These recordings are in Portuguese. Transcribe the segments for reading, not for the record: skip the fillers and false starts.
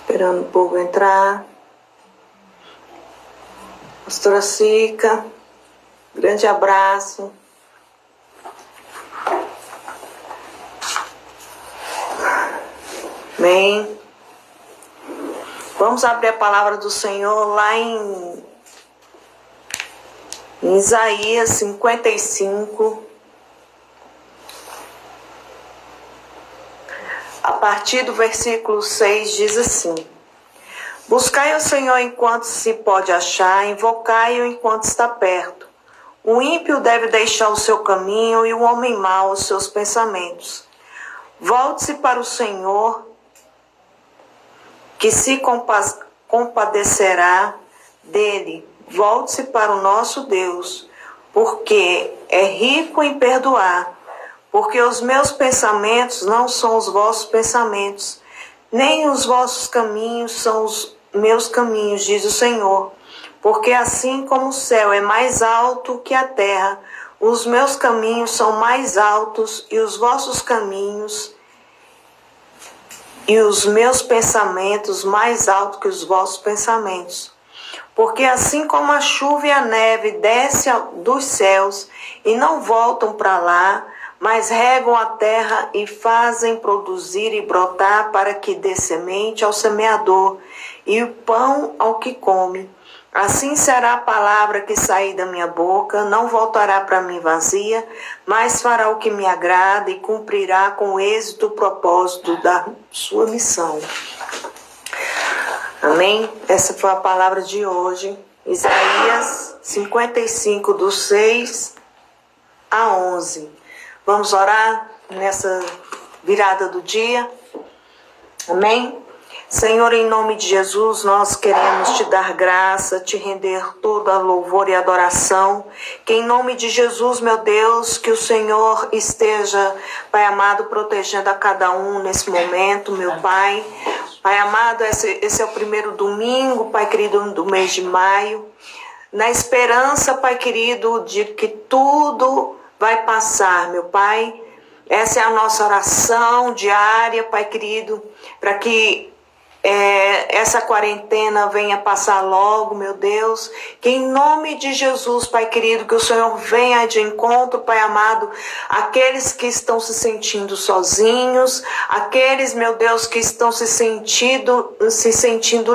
Esperando o povo entrar. Pastora Cica, grande abraço. Amém. Vamos abrir a palavra do Senhor lá em Isaías 55. A partir do versículo 6 diz assim: Buscai o Senhor enquanto se pode achar, invocai-o enquanto está perto. O ímpio deve deixar o seu caminho e o homem mau os seus pensamentos. Volte-se para o Senhor, que se compadecerá dele. Volte-se para o nosso Deus, porque é rico em perdoar. Porque os meus pensamentos não são os vossos pensamentos, nem os vossos caminhos são os meus caminhos, diz o Senhor. Porque assim como o céu é mais alto que a terra, os meus caminhos são mais altos e os vossos caminhos e os meus pensamentos mais altos que os vossos pensamentos. Porque assim como a chuva e a neve descem dos céus e não voltam para lá, mas regam a terra e fazem produzir e brotar para que dê semente ao semeador e o pão ao que come. Assim será a palavra que sair da minha boca, não voltará para mim vazia, mas fará o que me agrada e cumprirá com êxito o propósito da sua missão. Amém? Essa foi a palavra de hoje. Isaías 55, do 6 a 11. Vamos orar nessa virada do dia? Amém? Senhor, em nome de Jesus, nós queremos te dar graça, te render toda louvor e adoração. Que em nome de Jesus, meu Deus, que o Senhor esteja, Pai amado, protegendo a cada um nesse momento, meu Pai. Pai amado, esse é o primeiro domingo, Pai querido, do mês de maio. Na esperança, Pai querido, de que tudo vai passar, meu Pai. Essa é a nossa oração diária, Pai querido, para que essa quarentena venha passar logo, meu Deus. Que em nome de Jesus, Pai querido, que o Senhor venha de encontro, Pai amado, aqueles que estão se sentindo sozinhos, aqueles, meu Deus, que estão se sentindo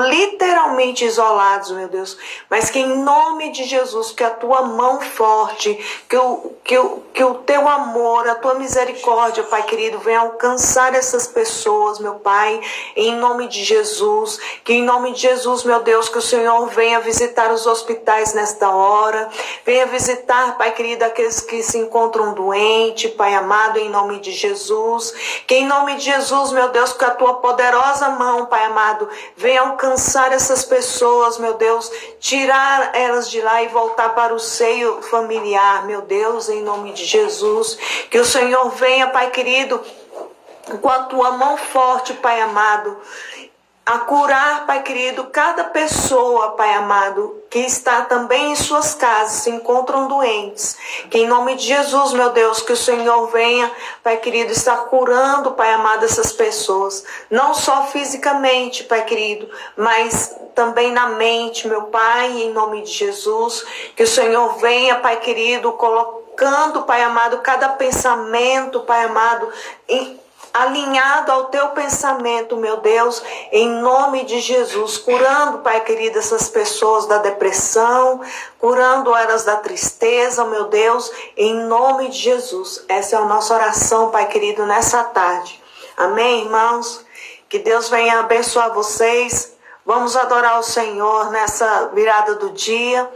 literalmente isolados, meu Deus. Mas que em nome de Jesus, que a tua mão forte, que o teu amor, a tua misericórdia, Pai querido, venha alcançar essas pessoas, meu Pai, em nome de Jesus. Que em nome de Jesus, meu Deus, que o Senhor venha visitar os hospitais nesta hora, venha visitar, Pai querido, aqueles que se encontram doentes, Pai amado, em nome de Jesus. Que em nome de Jesus, meu Deus, que a tua poderosa mão, Pai amado, venha alcançar essas pessoas, meu Deus, tirar elas de lá e voltar para o seio familiar, meu Deus, em nome de Jesus. Que o Senhor venha, Pai querido, com a tua mão forte, Pai amado, a curar, Pai querido, cada pessoa, Pai amado, que está também em suas casas, se encontram doentes. Que em nome de Jesus, meu Deus, que o Senhor venha, Pai querido, está curando, Pai amado, essas pessoas. Não só fisicamente, Pai querido, mas também na mente, meu Pai, em nome de Jesus. Que o Senhor venha, Pai querido, colocando, Pai amado, cada pensamento, Pai amado, alinhado ao teu pensamento, meu Deus, em nome de Jesus, curando, Pai querido, essas pessoas da depressão, curando elas da tristeza, meu Deus, em nome de Jesus. Essa é a nossa oração, Pai querido, nessa tarde. Amém, irmãos? Que Deus venha abençoar vocês. Vamos adorar o Senhor nessa virada do dia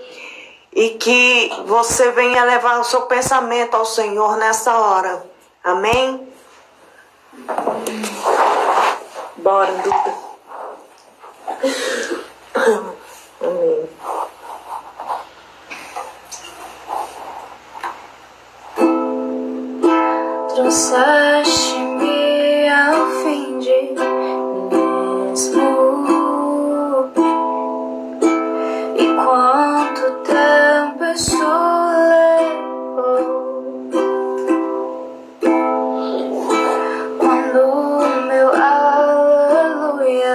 e que você venha levar o seu pensamento ao Senhor nessa hora. Amém? Bora, Duda. Amém. Trouxeste-me ao fim de mesmo. E quanto tempo isso levou? Quando meu aleluia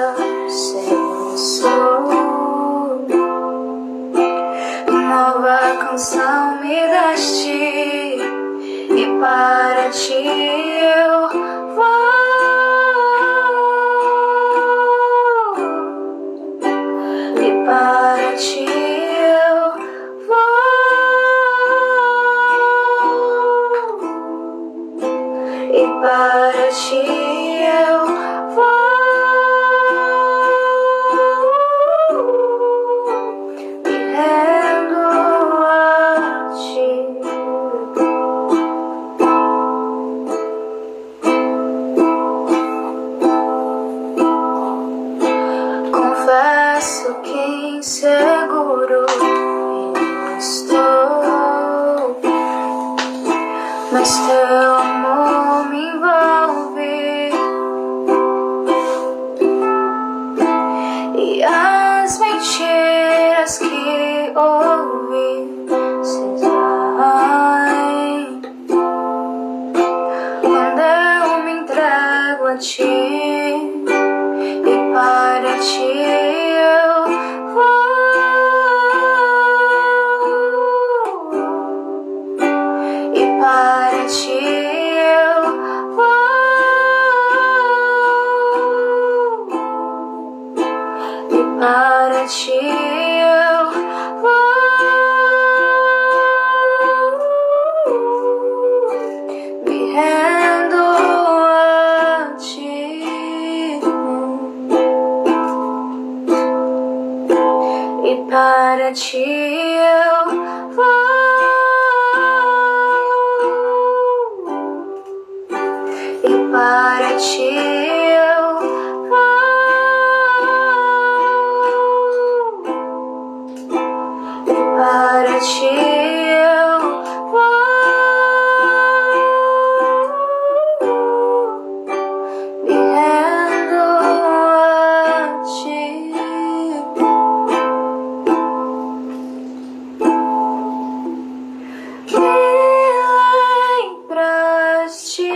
ouvir cessar. Quando eu me entrego a ti e para ti eu vou, e para ti eu vou, e para ti eu vou, me rendo a ti, e para ti eu vou, e para ti eu vou, e para ti eu vou, me rendo a ti. Me lembraste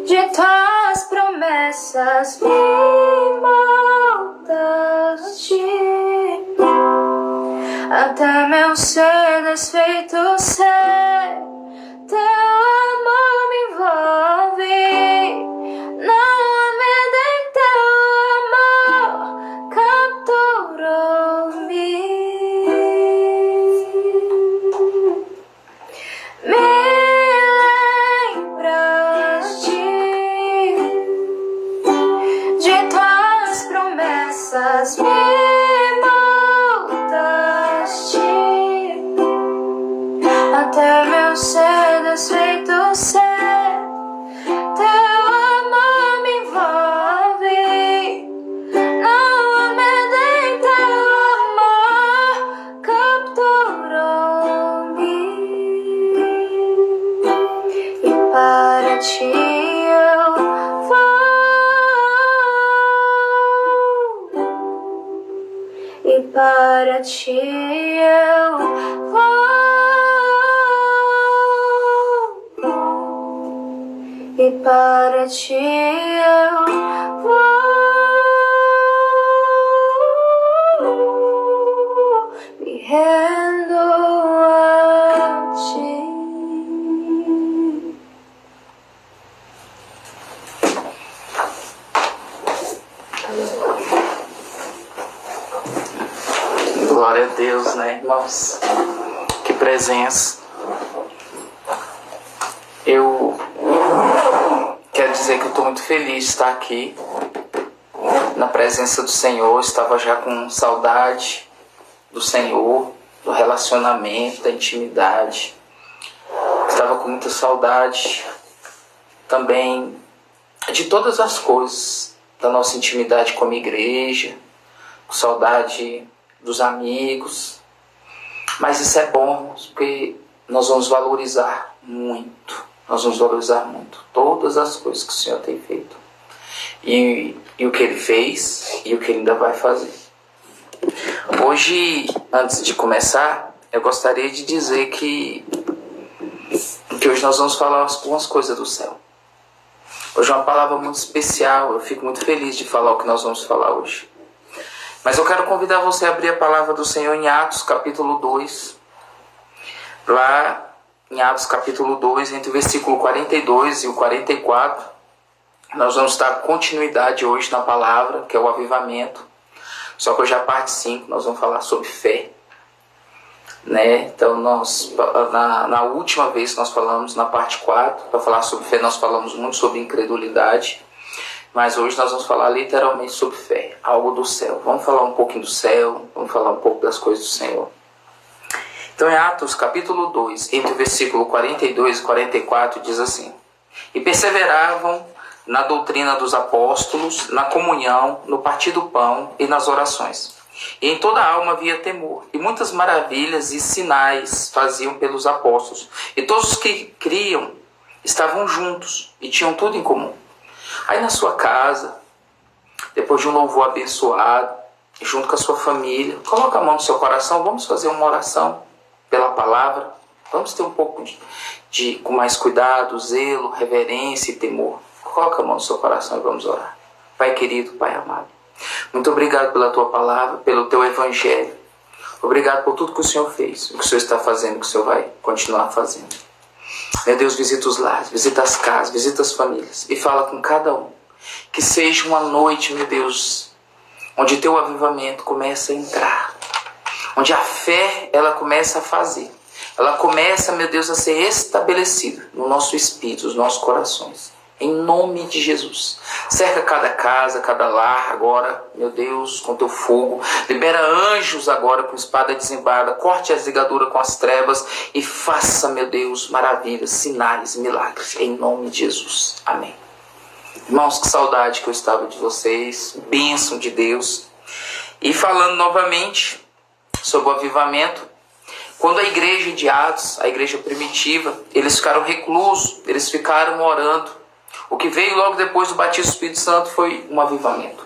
de tuas promessas, me moldaste até meu ser desfeito ser. Teu amor me envolve, não há medo em teu amor, capturou-me. Me lembraste de tuas promessas, me moldaste até meu ser desfeito ser. Teu amor me envolve, não há medo em teu amor, capturou-me, e para ti eu vou, e para ti eu vou, e para ti eu vou, me rendo a ti. Glória a Deus, né, irmãos? Que presença. Eu quero dizer que eu estou muito feliz de estar aqui na presença do Senhor. Estava já com saudade do Senhor, do relacionamento, da intimidade. Estava com muita saudade também de todas as coisas, da nossa intimidade como igreja, com saudade dos amigos. Mas isso é bom, porque nós vamos valorizar muito. Nós vamos valorizar muito todas as coisas que o Senhor tem feito. E o que Ele fez e o que Ele ainda vai fazer. Hoje, antes de começar, eu gostaria de dizer que hoje nós vamos falar algumas coisas do céu. Hoje é uma palavra muito especial. Eu fico muito feliz de falar o que nós vamos falar hoje. Mas eu quero convidar você a abrir a palavra do Senhor em Atos capítulo 2. Lá em Atos capítulo 2, entre o versículo 42 e o 44, nós vamos dar continuidade hoje na palavra, que é o avivamento. Só que hoje a parte 5, nós vamos falar sobre fé. Né? Então, na última vez que nós falamos, na parte 4, para falar sobre fé, nós falamos muito sobre incredulidade. Mas hoje nós vamos falar literalmente sobre fé, algo do céu. Vamos falar um pouquinho do céu, vamos falar um pouco das coisas do Senhor. Então, em Atos capítulo 2, entre o versículo 42 e 44, diz assim: E perseveravam na doutrina dos apóstolos, na comunhão, no partir do pão e nas orações. E em toda a alma havia temor, e muitas maravilhas e sinais faziam pelos apóstolos. E todos os que criam estavam juntos e tinham tudo em comum. Aí na sua casa, depois de um louvor abençoado, junto com a sua família. Coloca a mão no seu coração, vamos fazer uma oração pela palavra. Vamos ter um pouco com mais cuidado, zelo, reverência e temor. Coloca a mão no seu coração e vamos orar. Pai querido, Pai amado, muito obrigado pela tua palavra, pelo teu evangelho. Obrigado por tudo que o Senhor fez, o que o Senhor está fazendo, o que o Senhor vai continuar fazendo. Meu Deus, visita os lares, visita as casas, visita as famílias e fala com cada um. Que seja uma noite, meu Deus, onde teu avivamento começa a entrar, onde a fé ela começa a fazer, ela começa, meu Deus, a ser estabelecida no nosso espírito, nos nossos corações. Em nome de Jesus. Cerca cada casa, cada lar agora, meu Deus, com teu fogo. Libera anjos agora com espada desembarada. Corte as ligaduras com as trevas e faça, meu Deus, maravilhas, sinais, milagres. Em nome de Jesus. Amém. Irmãos, que saudade que eu estava de vocês. Bênção de Deus. E falando novamente sobre o avivamento. Quando a igreja de Atos, a igreja primitiva, eles ficaram reclusos, eles ficaram orando. O que veio logo depois do batismo do Espírito Santo foi um avivamento.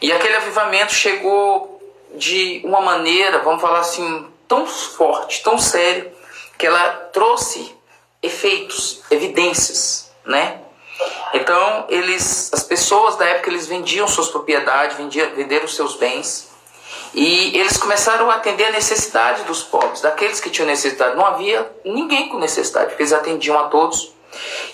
E aquele avivamento chegou de uma maneira, vamos falar assim, tão forte, tão séria, que ela trouxe efeitos, evidências, né? Então, as pessoas da época, eles vendiam suas propriedades, venderam seus bens. E eles começaram a atender a necessidade dos pobres, daqueles que tinham necessidade. Não havia ninguém com necessidade, porque eles atendiam a todos.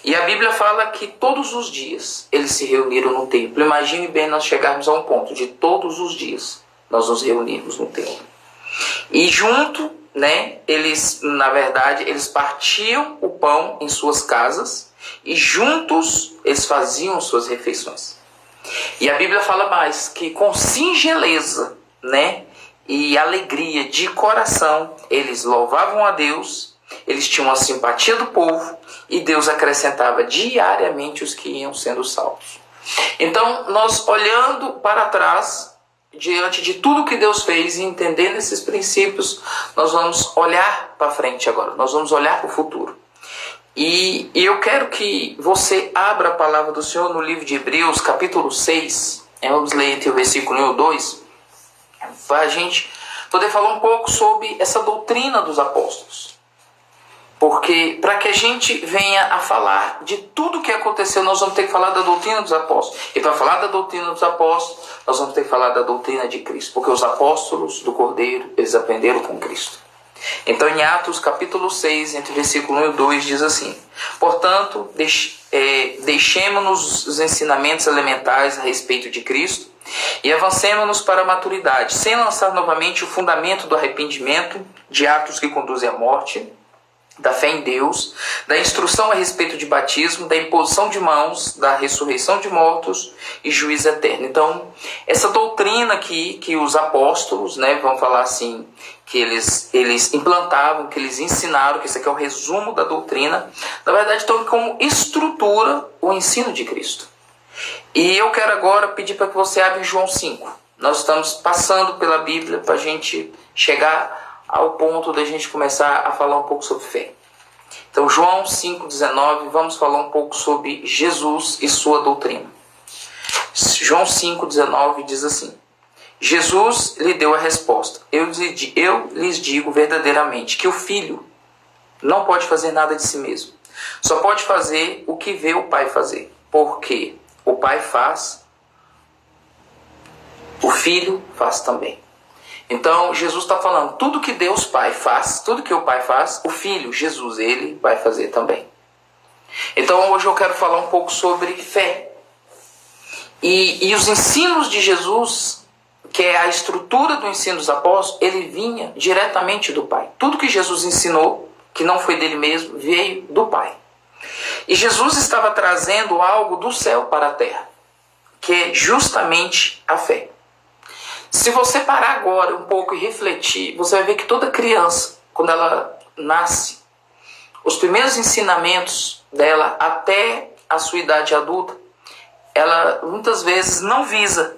E a Bíblia fala que todos os dias eles se reuniram no templo. Imagine bem nós chegarmos a um ponto de todos os dias nós nos reunirmos no templo. E junto, né, eles, na verdade, eles partiam o pão em suas casas e juntos eles faziam suas refeições. E a Bíblia fala mais que com singeleza, né, e alegria de coração, eles louvavam a Deus, eles tinham a simpatia do povo e Deus acrescentava diariamente os que iam sendo salvos. Então, nós olhando para trás, diante de tudo que Deus fez e entendendo esses princípios, nós vamos olhar para frente agora, nós vamos olhar para o futuro. E eu quero que você abra a palavra do Senhor no livro de Hebreus, capítulo 6, vamos ler entre o versículo 1 e o 2, para a gente poder falar um pouco sobre essa doutrina dos apóstolos. Porque para que a gente venha a falar de tudo que aconteceu, nós vamos ter que falar da doutrina dos apóstolos. E para falar da doutrina dos apóstolos, nós vamos ter que falar da doutrina de Cristo. Porque os apóstolos do Cordeiro, eles aprenderam com Cristo. Então em Atos capítulo 6, entre o versículo 1 e 2, diz assim: portanto, deixemos-nos os ensinamentos elementares a respeito de Cristo e avancemos-nos para a maturidade, sem lançar novamente o fundamento do arrependimento, de atos que conduzem à morte, da fé em Deus, da instrução a respeito de batismo, da imposição de mãos, da ressurreição de mortos e juízo eterno. Então, essa doutrina aqui que os apóstolos, né, vamos falar assim, que eles implantavam, que eles ensinaram, que esse aqui é o resumo da doutrina, na verdade estão como estrutura o ensino de Cristo. E eu quero agora pedir para que você abra em João 5. Nós estamos passando pela Bíblia para a gente chegar ao ponto da gente começar a falar um pouco sobre fé. Então, João 5,19, vamos falar um pouco sobre Jesus e sua doutrina. João 5,19 diz assim: Jesus lhe deu a resposta: eu lhes digo verdadeiramente que o Filho não pode fazer nada de si mesmo. Só pode fazer o que vê o Pai fazer. Porque o Pai faz, o Filho faz também. Então, Jesus está falando, tudo que Deus Pai faz, tudo que o Pai faz, o Filho, Jesus, ele vai fazer também. Então, hoje eu quero falar um pouco sobre fé. E os ensinos de Jesus, que é a estrutura do ensino dos apóstolos, ele vinha diretamente do Pai. Tudo que Jesus ensinou, que não foi dele mesmo, veio do Pai. E Jesus estava trazendo algo do céu para a terra, que é justamente a fé. Se você parar agora um pouco e refletir, você vai ver que toda criança, quando ela nasce, os primeiros ensinamentos dela até a sua idade adulta, ela muitas vezes não visa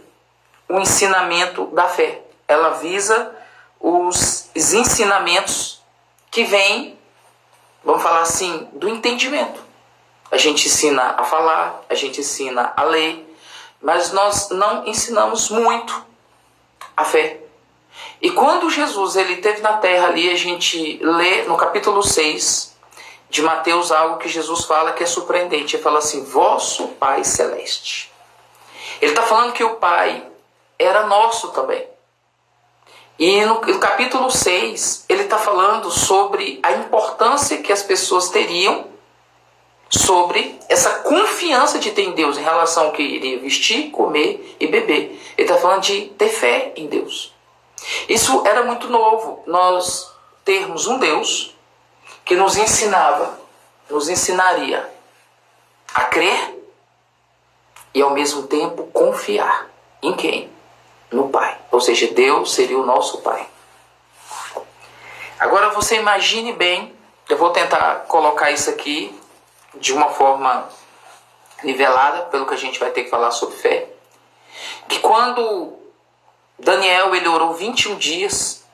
o ensinamento da fé. Ela visa os ensinamentos que vêm, vamos falar assim, do entendimento. A gente ensina a falar, a gente ensina a ler, mas nós não ensinamos muito a fé. E quando Jesus ele esteve na terra ali, a gente lê no capítulo 6 de Mateus algo que Jesus fala que é surpreendente. Ele fala assim, vosso Pai Celeste. Ele está falando que o Pai era nosso também. E no capítulo 6, ele está falando sobre a importância que as pessoas teriam sobre essa confiança de ter em Deus em relação ao que iria vestir, comer e beber. Ele está falando de ter fé em Deus. Isso era muito novo, nós termos um Deus que nos ensinaria a crer e ao mesmo tempo confiar. Em quem? No Pai. Ou seja, Deus seria o nosso Pai. Agora você imagine bem, eu vou tentar colocar isso aqui de uma forma nivelada, pelo que a gente vai ter que falar sobre fé, que quando Daniel ele orou 21 dias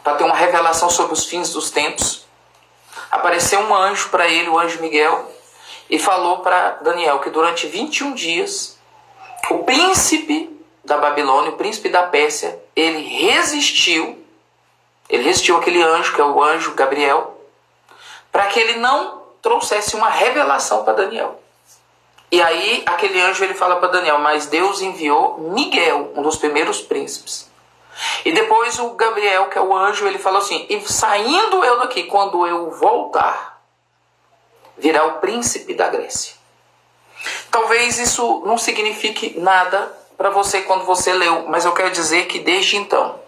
para ter uma revelação sobre os fins dos tempos, apareceu um anjo para ele, o anjo Miguel, e falou para Daniel que durante 21 dias o príncipe da Babilônia, o príncipe da Pérsia, ele resistiu aquele anjo, que é o anjo Gabriel, para que ele não trouxesse uma revelação para Daniel. E aí aquele anjo ele fala para Daniel, mas Deus enviou Miguel, um dos primeiros príncipes. E depois o Gabriel, que é o anjo, ele falou assim, e saindo eu daqui, quando eu voltar, virá o príncipe da Grécia. Talvez isso não signifique nada para você quando você leu, mas eu quero dizer que desde então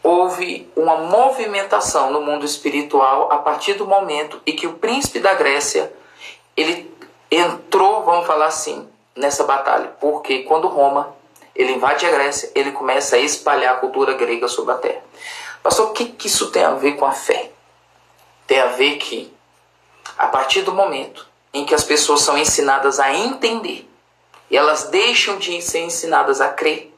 houve uma movimentação no mundo espiritual a partir do momento em que o príncipe da Grécia ele entrou, vamos falar assim, nessa batalha, porque quando Roma ele invade a Grécia, ele começa a espalhar a cultura grega sobre a terra. Pastor, o que isso tem a ver com a fé? Tem a ver que a partir do momento em que as pessoas são ensinadas a entender e elas deixam de ser ensinadas a crer,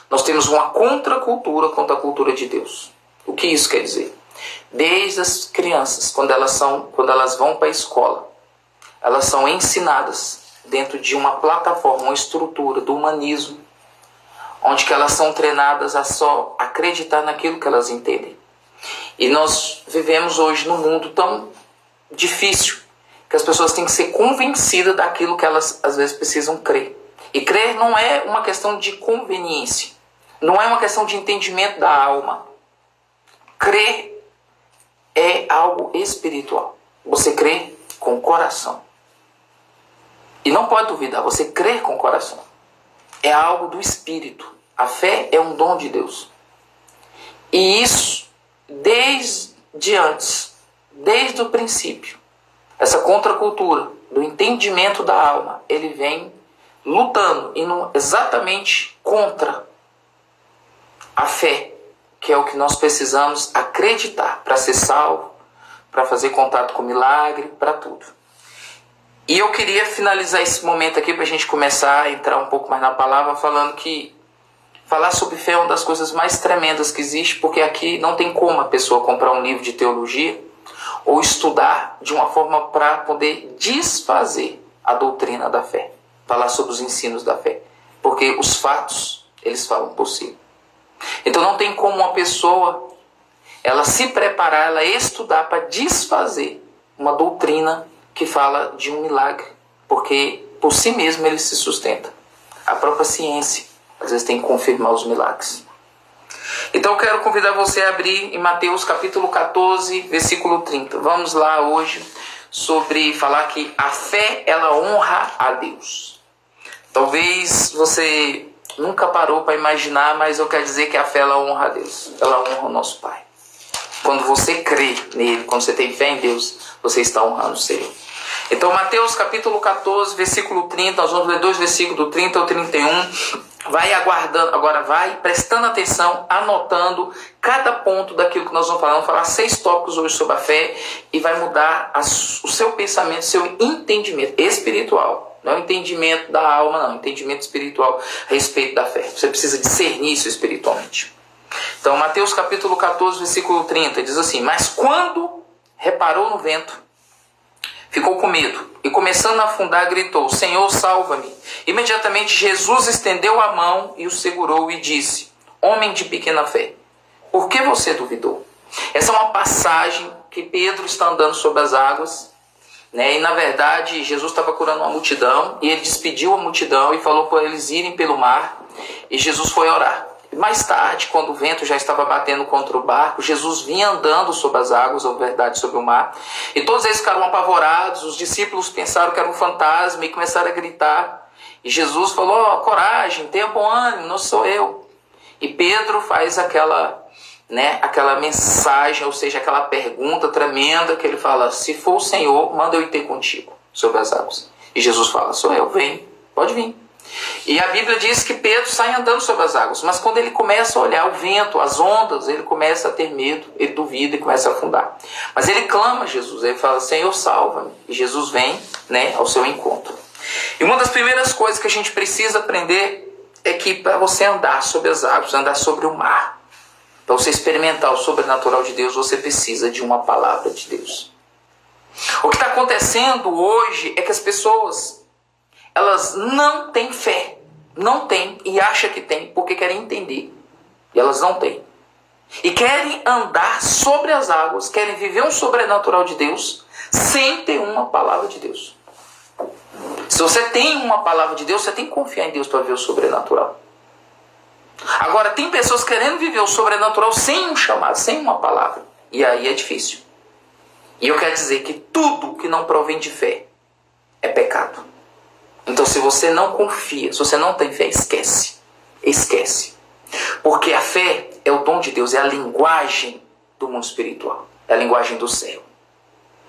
nós temos uma contracultura contra a cultura de Deus. O que isso quer dizer? Desde as crianças, quando elas vão para a escola, elas são ensinadas dentro de uma plataforma, uma estrutura do humanismo, onde que elas são treinadas a só acreditar naquilo que elas entendem. E nós vivemos hoje num mundo tão difícil que as pessoas têm que ser convencidas daquilo que elas às vezes precisam crer. E crer não é uma questão de conveniência, não é uma questão de entendimento da alma. Crer é algo espiritual. Você crê com o coração. E não pode duvidar, você crer com o coração é algo do Espírito. A fé é um dom de Deus. E isso, desde antes, desde o princípio, essa contracultura do entendimento da alma, ele vem lutando, indo exatamente contra a fé, que é o que nós precisamos acreditar para ser salvo, para fazer contato com o milagre, para tudo. E eu queria finalizar esse momento aqui para a gente começar a entrar um pouco mais na palavra, falando que falar sobre fé é uma das coisas mais tremendas que existe, porque aqui não tem como a pessoa comprar um livro de teologia ou estudar de uma forma para poder desfazer a doutrina da fé, falar sobre os ensinos da fé, porque os fatos, eles falam por si. Então não tem como uma pessoa ela se preparar, ela estudar para desfazer uma doutrina que fala de um milagre, porque por si mesmo ele se sustenta. A própria ciência às vezes tem que confirmar os milagres. Então eu quero convidar você a abrir em Mateus capítulo 14, versículo 30. Vamos lá hoje sobre falar que a fé ela honra a Deus. Talvez você nunca parou para imaginar, mas eu quero dizer que a fé ela honra a Deus. Ela honra o nosso Pai. Quando você crê nele, quando você tem fé em Deus, você está honrando o Senhor. Então Mateus capítulo 14, versículo 30, nós vamos ler dois versículos do 30 ao 31. Vai aguardando, agora vai prestando atenção, anotando cada ponto daquilo que nós vamos falar. Vamos falar 6 tópicos hoje sobre a fé e vai mudar o seu pensamento, seu entendimento espiritual. Não é o entendimento da alma, não. Entendimento espiritual a respeito da fé. Você precisa discernir isso espiritualmente. Então, Mateus capítulo 14, versículo 30, diz assim: mas quando reparou no vento, ficou com medo e começando a afundar, gritou: Senhor, salva-me. Imediatamente Jesus estendeu a mão e o segurou e disse: homem de pequena fé, por que você duvidou? Essa é uma passagem que Pedro está andando sobre as águas, né? E na verdade Jesus estava curando uma multidão e ele despediu a multidão e falou para eles irem pelo mar, e Jesus foi orar. Mais tarde, quando o vento já estava batendo contra o barco, Jesus vinha andando sobre as águas, ou verdade, sobre o mar, e todos eles ficaram apavorados. Os discípulos pensaram que era um fantasma e começaram a gritar. E Jesus falou: oh, coragem, tenha bom ânimo, não sou eu. E Pedro faz aquela mensagem, ou seja, aquela pergunta tremenda que ele fala: se for o Senhor, manda eu ir ter contigo sobre as águas. E Jesus fala: sou eu, vem, pode vir. E a Bíblia diz que Pedro sai andando sobre as águas, mas quando ele começa a olhar o vento, as ondas, ele começa a ter medo, ele duvida e começa a afundar. Mas ele clama a Jesus, ele fala: Senhor, salva-me. E Jesus vem, né, ao seu encontro. E uma das primeiras coisas que a gente precisa aprender é que para você andar sobre as águas, andar sobre o mar, para você experimentar o sobrenatural de Deus, você precisa de uma palavra de Deus. O que está acontecendo hoje é que as pessoas, elas não têm fé, não têm, e acham que têm porque querem entender, e elas não têm. E querem andar sobre as águas, querem viver um sobrenatural de Deus, sem ter uma palavra de Deus. Se você tem uma palavra de Deus, você tem que confiar em Deus para ver o sobrenatural. Agora, tem pessoas querendo viver o sobrenatural sem um chamado, sem uma palavra. E aí é difícil. E eu quero dizer que tudo que não provém de fé é pecado. Então, se você não confia, se você não tem fé, esquece. Esquece. Porque a fé é o dom de Deus, é a linguagem do mundo espiritual. É a linguagem do céu.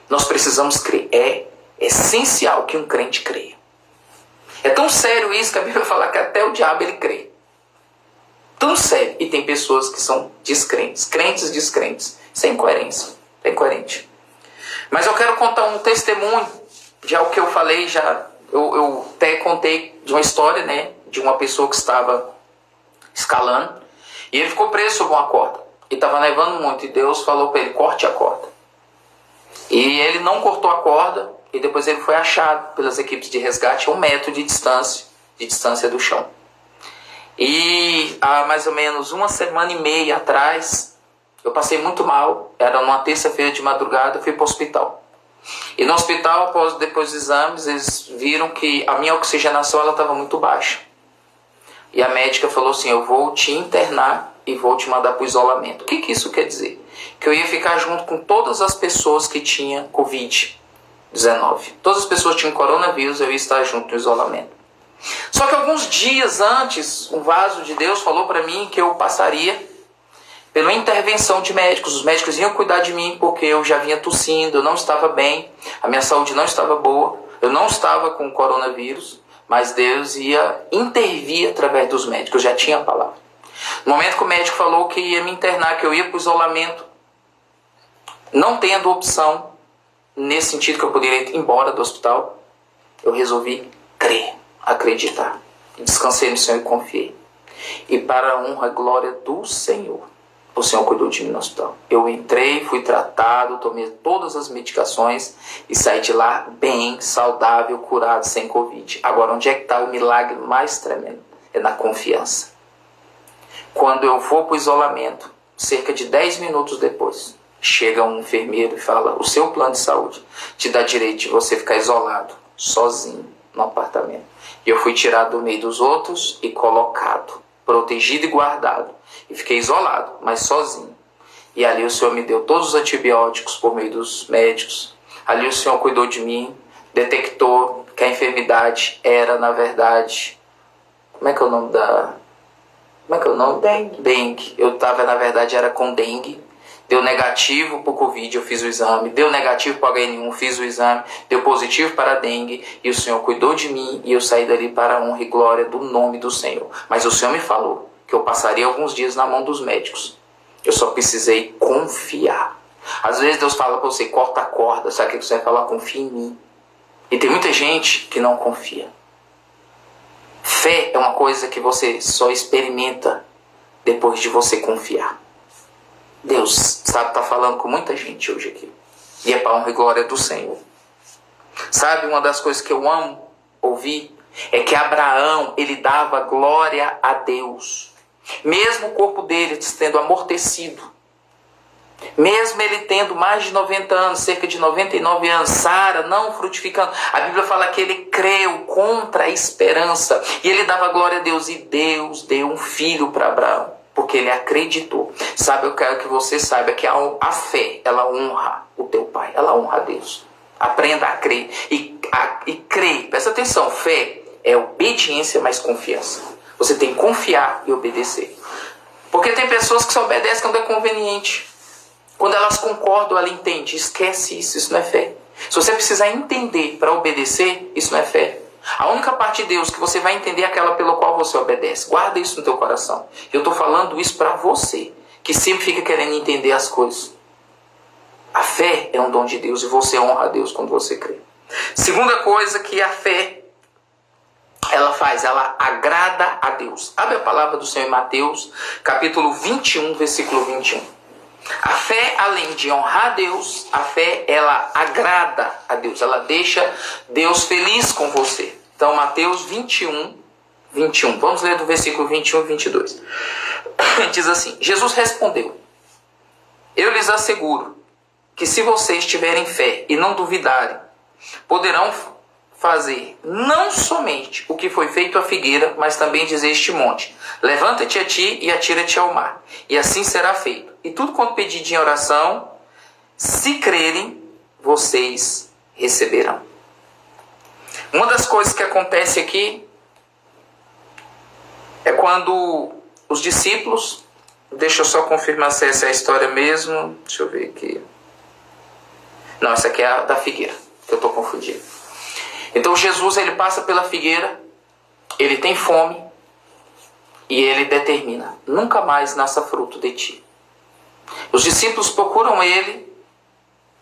Nós precisamos crer. É essencial que um crente creia. É tão sério isso que a Bíblia fala que até o diabo ele crê. Tão sério. E tem pessoas que são descrentes, crentes descrentes. Sem coerência. É incoerente. Mas eu quero contar um testemunho de algo que eu falei já. Eu até contei de uma história, né, de uma pessoa que estava escalando e ele ficou preso sob uma corda. E estava nevando muito e Deus falou para ele: corte a corda. E ele não cortou a corda e depois ele foi achado pelas equipes de resgate a 1 metro de distância do chão. E há mais ou menos 1 semana e meia atrás, eu passei muito mal, era numa terça-feira de madrugada, eu fui para o hospital. E no hospital, depois dos exames, eles viram que a minha oxigenação estava muito baixa. E a médica falou assim: eu vou te internar e vou te mandar para o isolamento. O que isso quer dizer? Que eu ia ficar junto com todas as pessoas que tinham Covid-19. Todas as pessoas que tinham coronavírus, eu ia estar junto no isolamento. Só que alguns dias antes, um vaso de Deus falou para mim que eu passaria pela intervenção de médicos. Os médicos iam cuidar de mim porque eu já vinha tossindo, eu não estava bem, a minha saúde não estava boa, eu não estava com coronavírus, mas Deus ia intervir através dos médicos, eu já tinha a palavra. No momento que o médico falou que ia me internar, que eu ia para o isolamento, não tendo opção, nesse sentido que eu poderia ir embora do hospital, eu resolvi crer, acreditar. Descansei no Senhor e confiei. E para a honra e glória do Senhor, o Senhor cuidou de mim no hospital. Eu entrei, fui tratado, tomei todas as medicações e saí de lá bem, saudável, curado, sem Covid. Agora, onde é que está o milagre mais tremendo? É na confiança. Quando eu vou para o isolamento, cerca de 10 minutos depois, chega um enfermeiro e fala: o seu plano de saúde te dá direito de você ficar isolado, sozinho, no apartamento. E eu fui tirado do meio dos outros e colocado, protegido e guardado. E fiquei isolado, mas sozinho. E ali o Senhor me deu todos os antibióticos por meio dos médicos. Ali o Senhor cuidou de mim, detectou que a enfermidade era, na verdade... Como é que é o nome? Dengue. Eu estava, na verdade, era com dengue. Deu negativo para o Covid, eu fiz o exame. Deu negativo para H1N1, fiz o exame. Deu positivo para a dengue. E o Senhor cuidou de mim e eu saí dali para a honra e glória do nome do Senhor. Mas o Senhor me falou que eu passaria alguns dias na mão dos médicos. Eu só precisei confiar. Às vezes Deus fala para você: corta a corda. Sabe o que você vai falar? Confia em mim. E tem muita gente que não confia. Fé é uma coisa que você só experimenta depois de você confiar. Deus está falando com muita gente hoje aqui. E é para a honra e glória do Senhor. Sabe, uma das coisas que eu amo ouvir é que Abraão, ele dava glória a Deus. Mesmo o corpo dele tendo amortecido, mesmo ele tendo mais de 90 anos, cerca de 99 anos, Sara não frutificando, a Bíblia fala que ele creu contra a esperança e ele dava glória a Deus, e Deus deu um filho para Abraão, porque ele acreditou. Sabe, eu quero que você saiba que a fé, ela honra o teu pai, ela honra a Deus. Aprenda a crer e crer, presta atenção, fé é obediência mais confiança. Você tem que confiar e obedecer. Porque tem pessoas que só obedecem quando é conveniente. Quando elas concordam, ela entende. Esquece isso, isso não é fé. Se você precisar entender para obedecer, isso não é fé. A única parte de Deus que você vai entender é aquela pela qual você obedece. Guarda isso no teu coração. Eu estou falando isso para você, que sempre fica querendo entender as coisas. A fé é um dom de Deus e você honra a Deus quando você crê. Segunda coisa que a fé ela faz, ela agrada a Deus. Abre a palavra do Senhor em Mateus, capítulo 21, versículo 21. A fé, além de honrar a Deus, a fé, ela agrada a Deus. Ela deixa Deus feliz com você. Então, Mateus 21, 21. Vamos ler do versículo 21 e 22. Diz assim: Jesus respondeu: eu lhes asseguro que se vocês tiverem fé e não duvidarem, poderão fazer não somente o que foi feito à figueira, mas também dizer este monte: levanta-te a ti e atira-te ao mar, e assim será feito. E tudo quanto pedirem em oração, se crerem, vocês receberão. Uma das coisas que acontece aqui é quando os discípulos, deixa eu só confirmar se essa é a história mesmo, deixa eu ver aqui. Não, essa aqui é a da figueira, que eu estou confundindo. Então Jesus, ele passa pela figueira, ele tem fome e ele determina: nunca mais nasça fruto de ti. Os discípulos procuram ele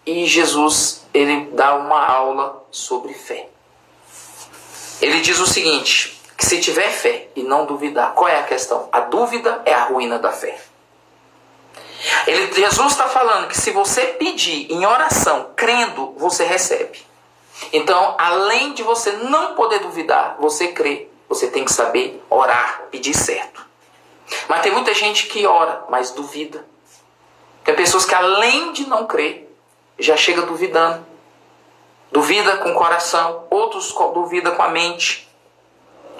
e Jesus, ele dá uma aula sobre fé. Ele diz o seguinte, que se tiver fé e não duvidar, qual é a questão? A dúvida é a ruína da fé. Jesus está falando que se você pedir em oração, crendo, você recebe. Então, além de você não poder duvidar, você crê, você tem que saber orar, pedir certo. Mas tem muita gente que ora, mas duvida. Tem pessoas que além de não crer, já chega duvidando. Duvida com o coração, outros duvida com a mente.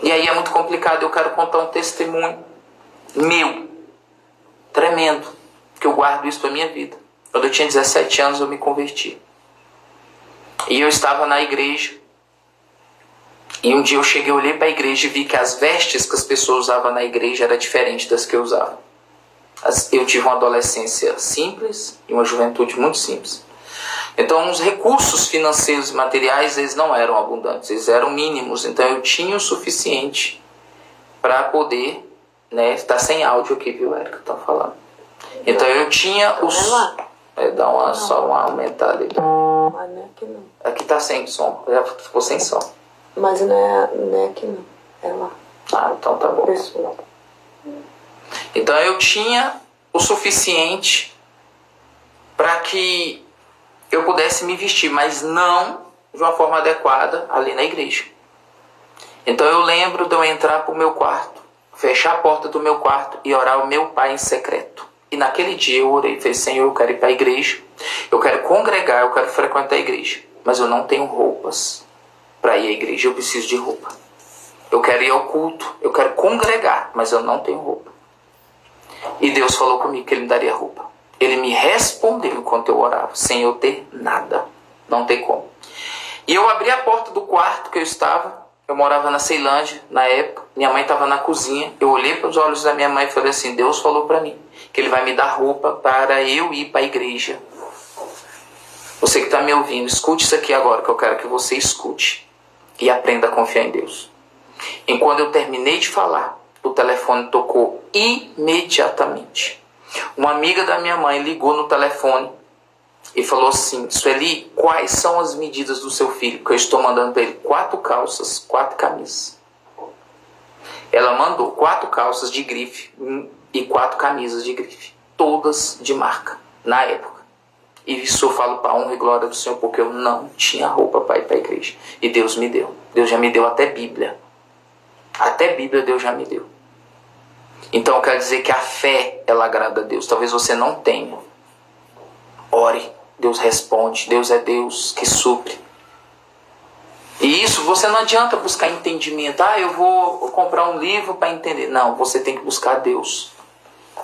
E aí é muito complicado. Eu quero contar um testemunho meu, tremendo, que eu guardo isso para minha vida. Quando eu tinha 17 anos eu me converti. E eu estava na igreja. E um dia eu cheguei, olhei para a igreja e vi que as vestes que as pessoas usavam na igreja eram diferentes das que eu usava. Eu tive uma adolescência simples e uma juventude muito simples. Então os recursos financeiros e materiais, eles não eram abundantes, eles eram mínimos. Então eu tinha o suficiente para poder, né, estar sem áudio aqui, viu, Érica? Estão falando. Então eu tinha os... dá só uma aumentada aí. Mas não é aqui não. Aqui tá sem som, já ficou sem som. Mas não é aqui não, é lá. Ah, então tá bom. Pessoal. Então eu tinha o suficiente para que eu pudesse me vestir, mas não de uma forma adequada ali na igreja. Então eu lembro de eu entrar pro meu quarto, fechar a porta do meu quarto e orar ao meu pai em secreto. E naquele dia eu orei, falei: Senhor, eu quero ir para a igreja, eu quero congregar, eu quero frequentar a igreja, mas eu não tenho roupas para ir à igreja, eu preciso de roupa. Eu quero ir ao culto, eu quero congregar, mas eu não tenho roupa. E Deus falou comigo que Ele me daria roupa. Ele me respondeu enquanto eu orava, sem eu ter nada, não tem como. E eu abri a porta do quarto que eu estava, eu morava na Ceilândia na época, minha mãe estava na cozinha, eu olhei para os olhos da minha mãe e falei assim: Deus falou para mim que Ele vai me dar roupa para eu ir para a igreja. Você que está me ouvindo, escute isso aqui agora, que eu quero que você escute e aprenda a confiar em Deus. E quando eu terminei de falar, o telefone tocou imediatamente. Uma amiga da minha mãe ligou no telefone e falou assim: Sueli, quais são as medidas do seu filho? Que eu estou mandando para ele 4 calças, 4 camisas. Ela mandou 4 calças de grife e 4 camisas de grife, todas de marca, na época. E isso eu falo para a honra e glória do Senhor, porque eu não tinha roupa para ir para a igreja. E Deus me deu. Deus já me deu até Bíblia. Até Bíblia Deus já me deu. Então quer dizer que a fé, ela agrada a Deus. Talvez você não tenha. Ore, Deus responde, Deus é Deus que supre. E isso, você não adianta buscar entendimento. Eu vou comprar um livro para entender. Não, você tem que buscar Deus.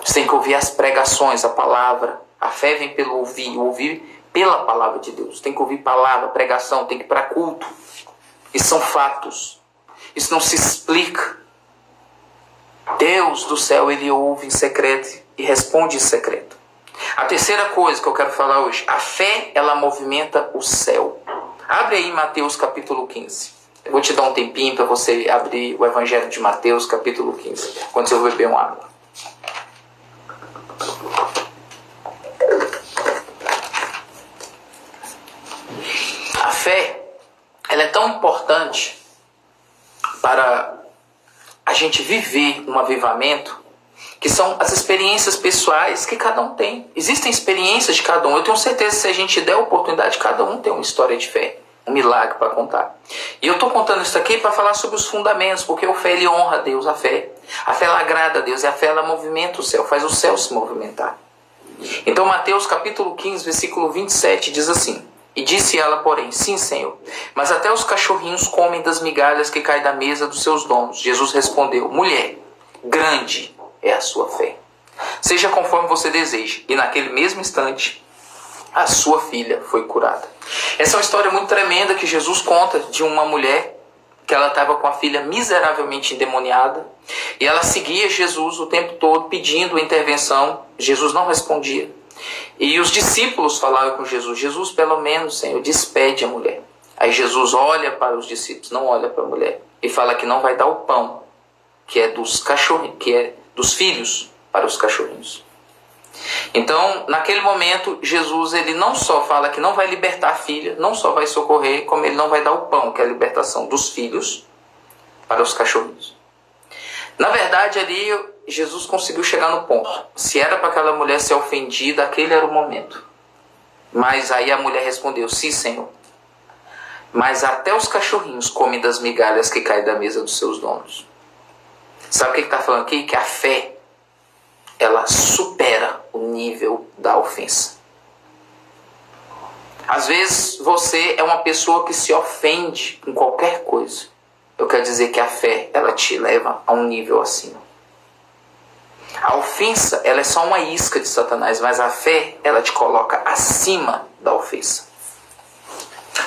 Você tem que ouvir as pregações, a palavra. A fé vem pelo ouvir pela palavra de Deus. Tem que ouvir palavra, pregação, tem que ir para culto. Isso são fatos. Isso não se explica. Deus do céu, Ele ouve em secreto e responde em secreto. A terceira coisa que eu quero falar hoje. A fé, ela movimenta o céu. Abre aí Mateus capítulo 15. Eu vou te dar um tempinho para você abrir o Evangelho de Mateus capítulo 15. Quando você beber uma água. A fé, ela é tão importante para a gente viver um avivamento, que são as experiências pessoais que cada um tem. Existem experiências de cada um. Eu tenho certeza que se a gente der a oportunidade, cada um tem uma história de fé, um milagre para contar. E eu estou contando isso aqui para falar sobre os fundamentos, porque a fé, ele honra a Deus, a fé. A fé, ela agrada a Deus, e a fé, ela movimenta o céu, faz o céu se movimentar. Então Mateus capítulo 15, versículo 27 diz assim: E disse ela, porém, sim, Senhor, mas até os cachorrinhos comem das migalhas que caem da mesa dos seus donos. Jesus respondeu: Mulher, grande é a sua fé. Seja conforme você deseja. E naquele mesmo instante, a sua filha foi curada. Essa é uma história muito tremenda que Jesus conta de uma mulher que ela estava com a filha miseravelmente endemoniada. E ela seguia Jesus o tempo todo pedindo intervenção. Jesus não respondia. E os discípulos falaram com Jesus: Jesus, pelo menos, Senhor, despede a mulher. Aí Jesus olha para os discípulos, não olha para a mulher, e fala que não vai dar o pão, que é dos cachorrinhos, que é dos filhos, para os cachorrinhos. Então, naquele momento, Jesus, ele não só fala que não vai libertar a filha, não só vai socorrer, como ele não vai dar o pão, que é a libertação dos filhos, para os cachorrinhos. Na verdade, ali, Jesus conseguiu chegar no ponto. Se era para aquela mulher ser ofendida, aquele era o momento. Mas aí a mulher respondeu: sim, Senhor. Mas até os cachorrinhos comem das migalhas que caem da mesa dos seus donos. Sabe o que está falando aqui? Que a fé, ela supera o nível da ofensa. Às vezes você é uma pessoa que se ofende com qualquer coisa. Eu quero dizer que a fé, ela te leva a um nível acima. A ofensa, ela é só uma isca de Satanás, mas a fé, ela te coloca acima da ofensa.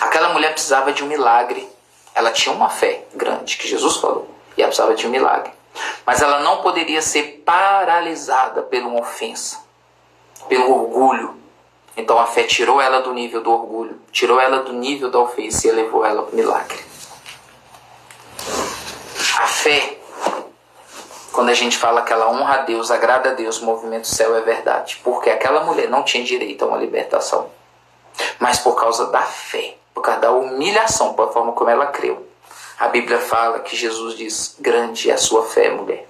Aquela mulher precisava de um milagre. Ela tinha uma fé grande, que Jesus falou, e ela precisava de um milagre. Mas ela não poderia ser paralisada por uma ofensa, pelo orgulho. Então a fé tirou ela do nível do orgulho, tirou ela do nível da ofensa e elevou ela para o milagre. A fé, quando a gente fala que ela honra a Deus, agrada a Deus, movimenta o céu, é verdade. Porque aquela mulher não tinha direito a uma libertação. Mas por causa da fé, por causa da humilhação, pela forma como ela creu, a Bíblia fala que Jesus diz: grande é a sua fé, mulher.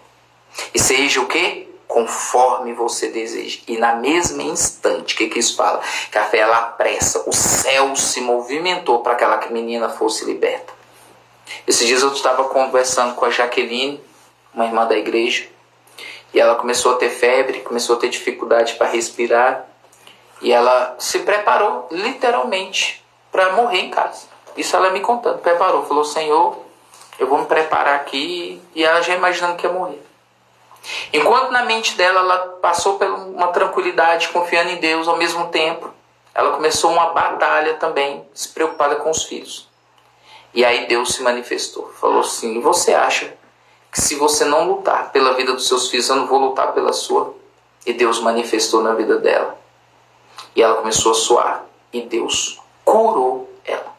E seja o quê? Conforme você deseja. E na mesma instante, o que isso fala? Que a fé, ela apressa. O céu se movimentou para que aquela menina fosse liberta. Esses dias eu estava conversando com a Jaqueline, uma irmã da igreja, e ela começou a ter febre, começou a ter dificuldade para respirar, e ela se preparou literalmente para morrer em casa. Isso ela me contando, preparou, falou: Senhor, eu vou me preparar aqui, e ela já imaginando que ia morrer. Enquanto na mente dela ela passou por uma tranquilidade, confiando em Deus, ao mesmo tempo ela começou uma batalha também, se preocupada com os filhos. E aí Deus se manifestou, falou assim: e você acha que se você não lutar pela vida dos seus filhos, eu não vou lutar pela sua? E Deus manifestou na vida dela. E ela começou a suar, e Deus curou ela.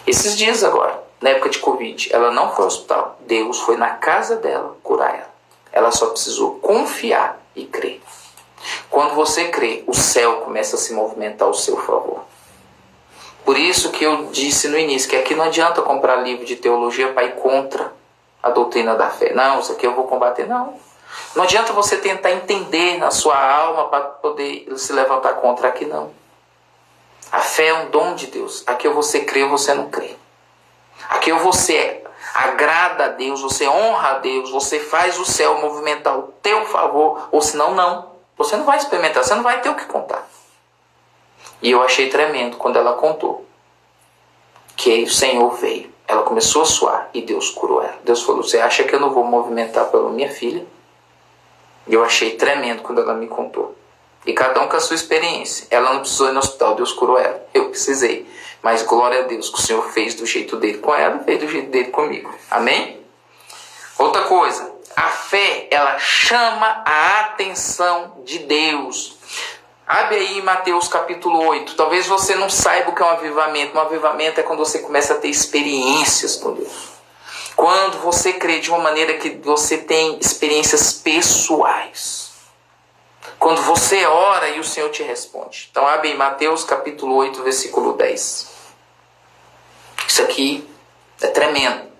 Esses dias agora, na época de Covid, ela não foi ao hospital. Deus foi na casa dela curar ela. Ela só precisou confiar e crer. Quando você crê, o céu começa a se movimentar ao seu favor. Por isso que eu disse no início que aqui não adianta comprar livro de teologia para ir contra a doutrina da fé. Não, isso aqui eu vou combater. Não. Não adianta você tentar entender na sua alma para poder se levantar contra. Aqui não. A fé é um dom de Deus. Aqui ou você crê ou você não crê. Aqui ou você agrada a Deus, você honra a Deus, você faz o céu movimentar o teu favor, ou senão não. Você não vai experimentar, você não vai ter o que contar. E eu achei tremendo quando ela contou que o Senhor veio. Ela começou a suar e Deus curou ela. Deus falou, você acha que eu não vou movimentar pela minha filha? E eu achei tremendo quando ela me contou. E cada um com a sua experiência. Ela não precisou ir no hospital, Deus curou ela. Eu precisei. Mas glória a Deus que o Senhor fez do jeito dele com ela e fez do jeito dele comigo. Amém? Outra coisa. A fé, ela chama a atenção de Deus. Abre aí em Mateus capítulo 8. Talvez você não saiba o que é um avivamento. Um avivamento é quando você começa a ter experiências com Deus. Quando você crê de uma maneira que você tem experiências pessoais. Quando você ora e o Senhor te responde. Então abre em Mateus capítulo 8, versículo 10. Isso aqui é tremendo.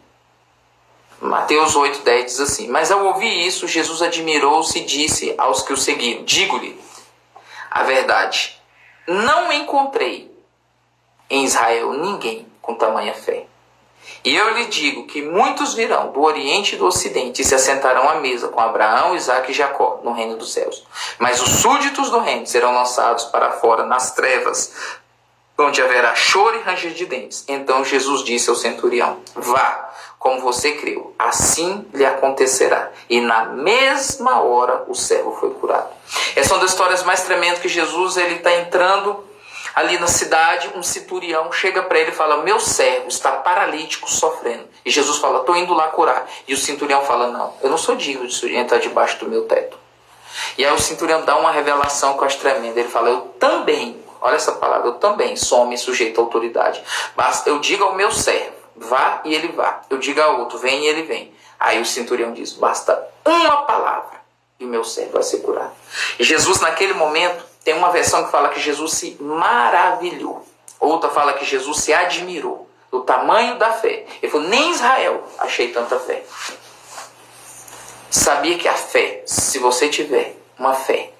Mateus 8, 10 diz assim: mas ao ouvir isso, Jesus admirou-se e disse aos que o seguiam: digo-lhe a verdade, não encontrei em Israel ninguém com tamanha fé. E eu lhe digo que muitos virão do Oriente e do Ocidente e se assentarão à mesa com Abraão, Isaque e Jacó no reino dos céus. Mas os súditos do reino serão lançados para fora nas trevas, onde haverá choro e ranger de dentes. Então Jesus disse ao centurião: vá, como você creu, assim lhe acontecerá. E na mesma hora o servo foi curado. Essa é uma das histórias mais tremendas que Jesus está entrando ali na cidade. Um centurião chega para ele e fala: meu servo está paralítico, sofrendo. E Jesus fala: estou indo lá curar. E o centurião fala: não, eu não sou digno de entrar debaixo do meu teto. E aí o centurião dá uma revelação que eu acho tremenda. Ele fala: eu também, olha essa palavra, eu também sou homem sujeito à autoridade. Basta eu digo ao meu servo, vá e ele vá. Eu digo ao outro, vem e ele vem. Aí o centurião diz: basta uma palavra e o meu servo vai ser curado. E Jesus naquele momento, tem uma versão que fala que Jesus se maravilhou. Outra fala que Jesus se admirou do tamanho da fé. Ele falou: nem em Israel achei tanta fé. Sabia que a fé, se você tiver uma fé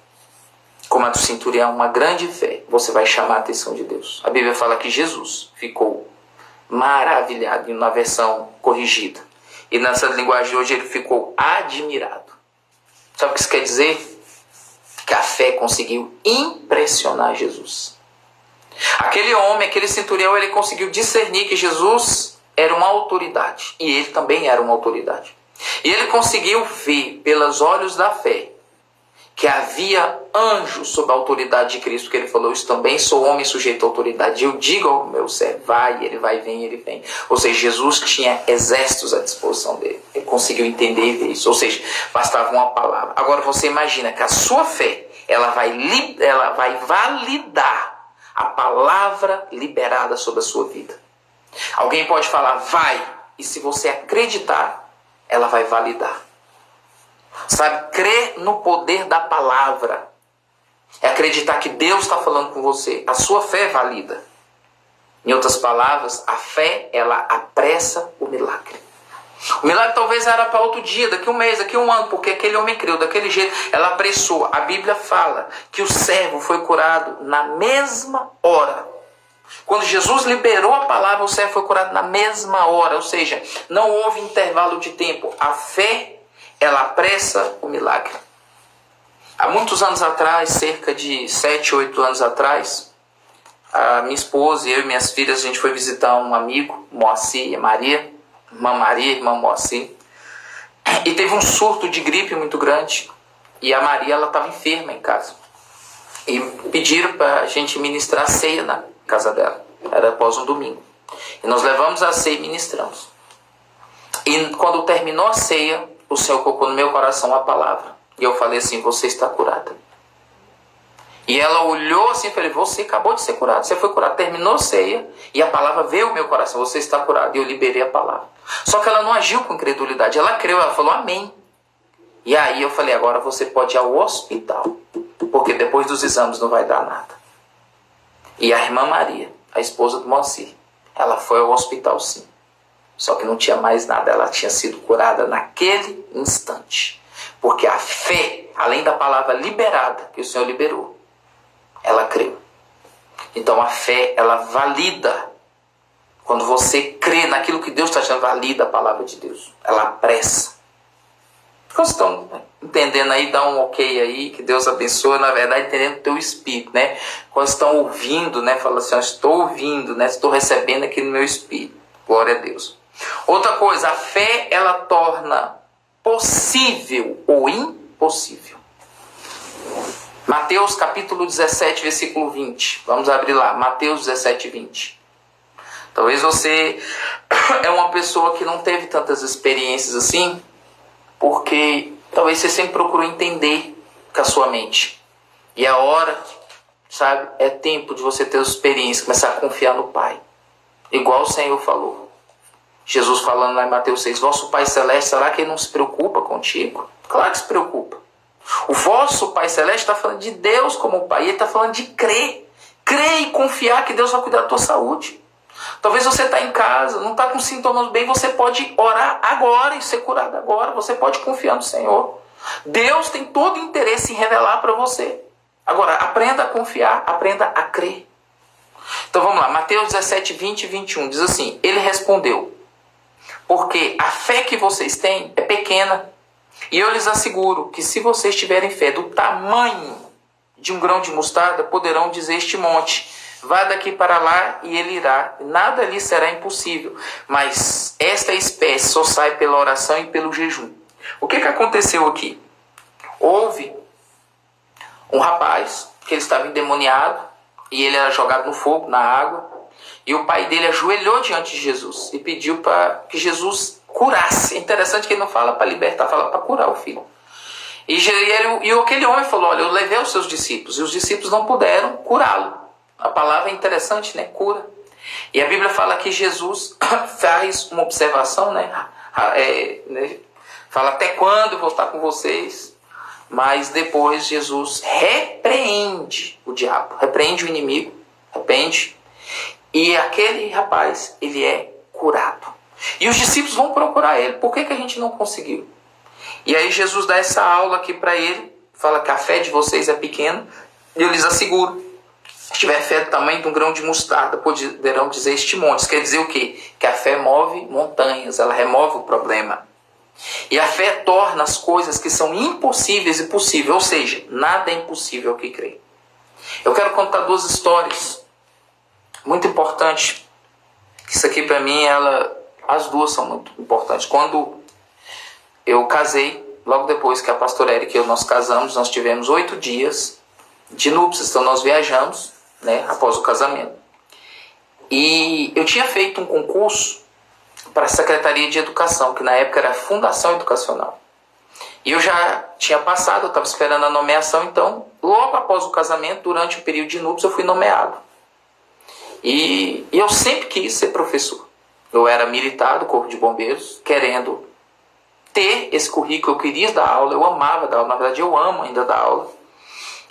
como a do centurião, uma grande fé, você vai chamar a atenção de Deus. A Bíblia fala que Jesus ficou maravilhado na versão corrigida. E nessa linguagem de hoje ele ficou admirado. Sabe o que isso quer dizer? Que a fé conseguiu impressionar Jesus. Aquele homem, aquele centurião, ele conseguiu discernir que Jesus era uma autoridade. E ele também era uma autoridade. E ele conseguiu ver pelos olhos da fé que havia anjos sob a autoridade de Cristo, que ele falou: eu também sou homem sujeito à autoridade. Eu digo ao meu servo, vai, e ele vai, vem, e ele vem. Ou seja, Jesus tinha exércitos à disposição dele. Ele conseguiu entender e ver isso. Ou seja, bastava uma palavra. Agora você imagina que a sua fé, ela vai validar a palavra liberada sobre a sua vida. Alguém pode falar, vai, e se você acreditar, ela vai validar. Sabe, crer no poder da palavra é acreditar que Deus está falando com você. A sua fé é válida. Em outras palavras, a fé, ela apressa o milagre. O milagre talvez era para outro dia, daqui um mês, daqui um ano, porque aquele homem creu daquele jeito. Ela apressou. A Bíblia fala que o servo foi curado na mesma hora. Quando Jesus liberou a palavra, o servo foi curado na mesma hora. Ou seja, não houve intervalo de tempo. A fé, ela apressa o milagre. Há muitos anos atrás, cerca de 7, 8 anos atrás, a minha esposa, eu e minhas filhas, a gente foi visitar um amigo, Moacir e Maria, irmã Moacir, e teve um surto de gripe muito grande, e a Maria, ela estava enferma em casa, e pediram para a gente ministrar a ceia na casa dela, era após um domingo, e nós levamos a ceia e ministramos, e quando terminou a ceia, o Senhor colocou no meu coração a palavra. E eu falei assim: você está curada. E ela olhou assim e falei: você acabou de ser curado. Você foi curado. Terminou a ceia e a palavra veio ao meu coração: você está curado. E eu liberei a palavra. Só que ela não agiu com incredulidade. Ela creu, ela falou amém. E aí eu falei: agora você pode ir ao hospital, porque depois dos exames não vai dar nada. E a irmã Maria, a esposa do Moacir, ela foi ao hospital sim. Só que não tinha mais nada, ela tinha sido curada naquele instante. Porque a fé, além da palavra liberada, que o Senhor liberou, ela creu. Então a fé, ela valida Quando você crê naquilo que Deus está dizendo, valida a palavra de Deus. Ela apressa. Vocês estão entendendo aí? Dá um ok aí, que Deus abençoe. Na verdade, entendendo o teu espírito, né? Quando estão ouvindo, né? Fala assim, eu estou ouvindo, né? Estou recebendo aqui no meu espírito. Glória a Deus. Outra coisa, a fé, ela torna possível ou impossível. Mateus capítulo 17, versículo 20. Vamos abrir lá. Mateus 17, 20. Talvez você é uma pessoa que não teve tantas experiências assim, porque talvez você sempre procurou entender com a sua mente. E a hora, sabe, é tempo de você ter experiência, começar a confiar no Pai. Igual o Senhor falou. Jesus falando lá em Mateus 6, vosso Pai Celeste, será que Ele não se preocupa contigo? Claro que se preocupa. O vosso Pai Celeste está falando de Deus como Pai. Ele está falando de crer. Crer e confiar que Deus vai cuidar da tua saúde. Talvez você está em casa, não está com sintomas bem, você pode orar agora e ser curado agora. Você pode confiar no Senhor. Deus tem todo interesse em revelar para você. Agora, aprenda a confiar, aprenda a crer. Então vamos lá, Mateus 17, 20 e 21 diz assim, ele respondeu, porque a fé que vocês têm é pequena. E eu lhes asseguro que se vocês tiverem fé do tamanho de um grão de mostarda, poderão dizer este monte, vá daqui para lá e ele irá. Nada lhe será impossível. Mas esta espécie só sai pela oração e pelo jejum. O que aconteceu aqui? Houve um rapaz que ele estava endemoniado e ele era jogado no fogo, na água. E o pai dele ajoelhou diante de Jesus e pediu para que Jesus curasse. É interessante que ele não fala para libertar, fala para curar o filho. E aquele homem falou, olha, eu levei os seus discípulos, e os discípulos não puderam curá-lo. A palavra é interessante, né? Cura. E a Bíblia fala que Jesus faz uma observação, né? Fala, até quando eu vou estar com vocês? Mas depois Jesus repreende o diabo, repreende o inimigo, repreende. E aquele rapaz, ele é curado. E os discípulos vão procurar ele. Por que a gente não conseguiu? E aí Jesus dá essa aula aqui para ele. Fala que a fé de vocês é pequena. E eu lhes asseguro. Se tiver fé do tamanho de um grão de mostarda, poderão dizer este monte. Quer dizer o quê? Que a fé move montanhas. Ela remove o problema. E a fé torna as coisas que são impossíveis e possíveis. Ou seja, nada é impossível ao que crê. Eu quero contar duas histórias muito importantes. Isso aqui para mim, as duas são muito importantes. Quando eu casei, logo depois que a pastora Érica e eu nós casamos, nós tivemos 8 dias de núpcias. Então nós viajamos, né, após o casamento. E eu tinha feito um concurso para a Secretaria de Educação, que na época era a Fundação Educacional. E eu já tinha passado, eu estava esperando a nomeação, então logo após o casamento, durante o período de núpcias, eu fui nomeado. E eu sempre quis ser professor. Eu era militar do Corpo de Bombeiros, querendo ter esse currículo, eu queria dar aula, eu amava dar aula, na verdade eu amo ainda dar aula.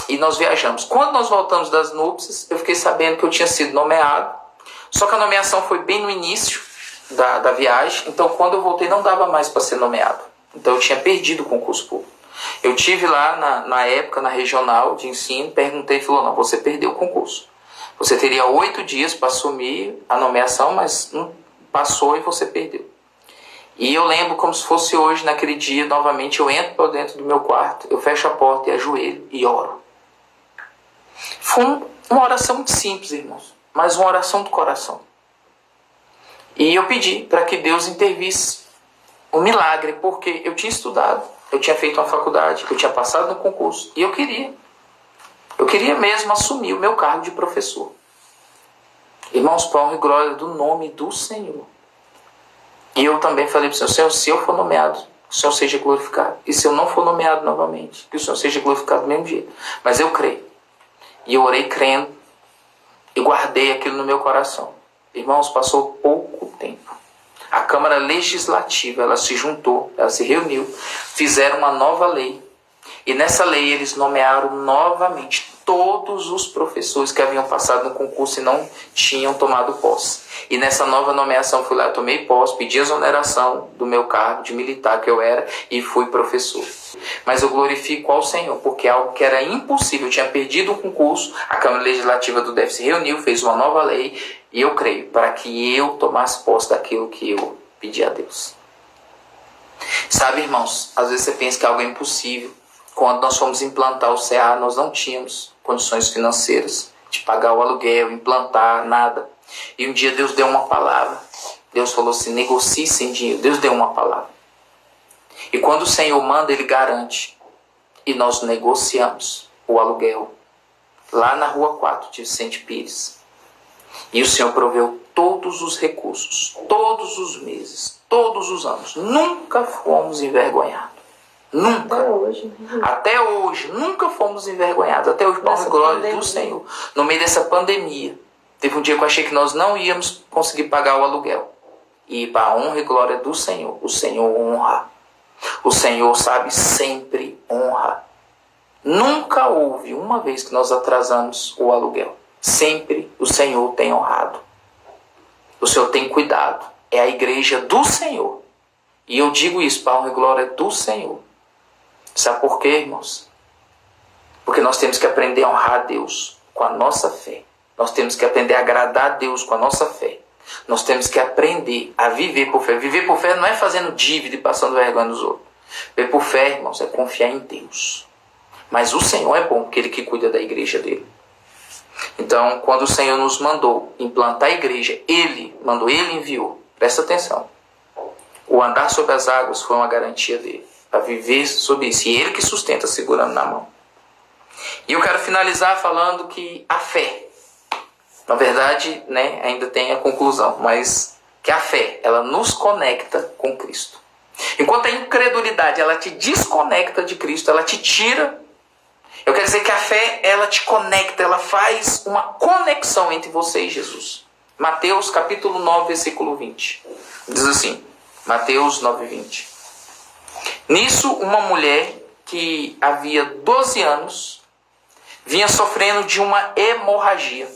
E nós viajamos. Quando nós voltamos das núpcias, eu fiquei sabendo que eu tinha sido nomeado, só que a nomeação foi bem no início da viagem, então quando eu voltei não dava mais para ser nomeado. Então eu tinha perdido o concurso público. Eu tive lá na época, na regional de ensino, perguntei e falou, não, você perdeu o concurso. Você teria 8 dias para assumir a nomeação, mas não passou e você perdeu. E eu lembro como se fosse hoje, naquele dia, novamente, eu entro para dentro do meu quarto, eu fecho a porta e ajoelho e oro. Foi uma oração muito simples, irmãos, mas uma oração do coração. E eu pedi para que Deus intervisse um milagre, porque eu tinha estudado, eu tinha feito uma faculdade, eu tinha passado no concurso, e eu queria mesmo assumir o meu cargo de professor. Irmãos, para honra e glória do nome do Senhor. E eu também falei para o Senhor, se eu for nomeado, o Senhor seja glorificado. E se eu não for nomeado novamente, que o Senhor seja glorificado do mesmo jeito. Mas eu creio. E eu orei crendo e guardei aquilo no meu coração. Irmãos, passou pouco tempo. A Câmara Legislativa, ela se juntou, ela se reuniu, fizeram uma nova lei. E nessa lei eles nomearam novamente todos os professores que haviam passado no concurso e não tinham tomado posse. E nessa nova nomeação fui lá, tomei posse, pedi exoneração do meu cargo de militar que eu era e fui professor. Mas eu glorifico ao Senhor, porque algo que era impossível, eu tinha perdido o concurso, a Câmara Legislativa do DF se reuniu, fez uma nova lei E eu creio, para que eu tomasse posse daquilo que eu pedi a Deus. Sabe, irmãos, às vezes você pensa que algo é impossível. Quando nós fomos implantar o CA, nós não tínhamos condições financeiras de pagar o aluguel, implantar, nada. E um dia Deus deu uma palavra. Deus falou assim, negocie sem dinheiro. Deus deu uma palavra. E quando o Senhor manda, Ele garante. E nós negociamos o aluguel lá na Rua 4 de Vicente Pires. E o Senhor proveu todos os recursos, todos os meses, todos os anos. Nunca fomos envergonhados. Nunca. Até hoje. Até hoje. Nunca fomos envergonhados. Até hoje, para a glória do Senhor. No meio dessa pandemia, teve um dia que eu achei que nós não íamos conseguir pagar o aluguel. E para a honra e glória do Senhor, o Senhor honra. O Senhor, sabe, sempre honra. Nunca houve uma vez que nós atrasamos o aluguel. Sempre o Senhor tem honrado. O Senhor tem cuidado. É a igreja do Senhor. E eu digo isso para a honra e glória do Senhor. Sabe por quê, irmãos? Porque nós temos que aprender a honrar a Deus com a nossa fé. Nós temos que aprender a agradar a Deus com a nossa fé. Nós temos que aprender a viver por fé. Viver por fé não é fazendo dívida e passando vergonha nos outros. Viver por fé, irmãos, é confiar em Deus. Mas o Senhor é bom, porque Ele que cuida da igreja dele. Então, quando o Senhor nos mandou implantar a igreja, Ele enviou. Presta atenção. O andar sobre as águas foi uma garantia dele. Para viver sobre isso. E Ele que sustenta, segurando na mão. E eu quero finalizar falando que a fé, na verdade, né, ainda tem a conclusão, mas que a fé, ela nos conecta com Cristo. Enquanto a incredulidade, ela te desconecta de Cristo, ela te tira. Eu quero dizer que a fé, ela te conecta, ela faz uma conexão entre você e Jesus. Mateus capítulo 9, versículo 20. Diz assim, Mateus 9, 20. Nisso, uma mulher que havia 12 anos vinha sofrendo de uma hemorragia.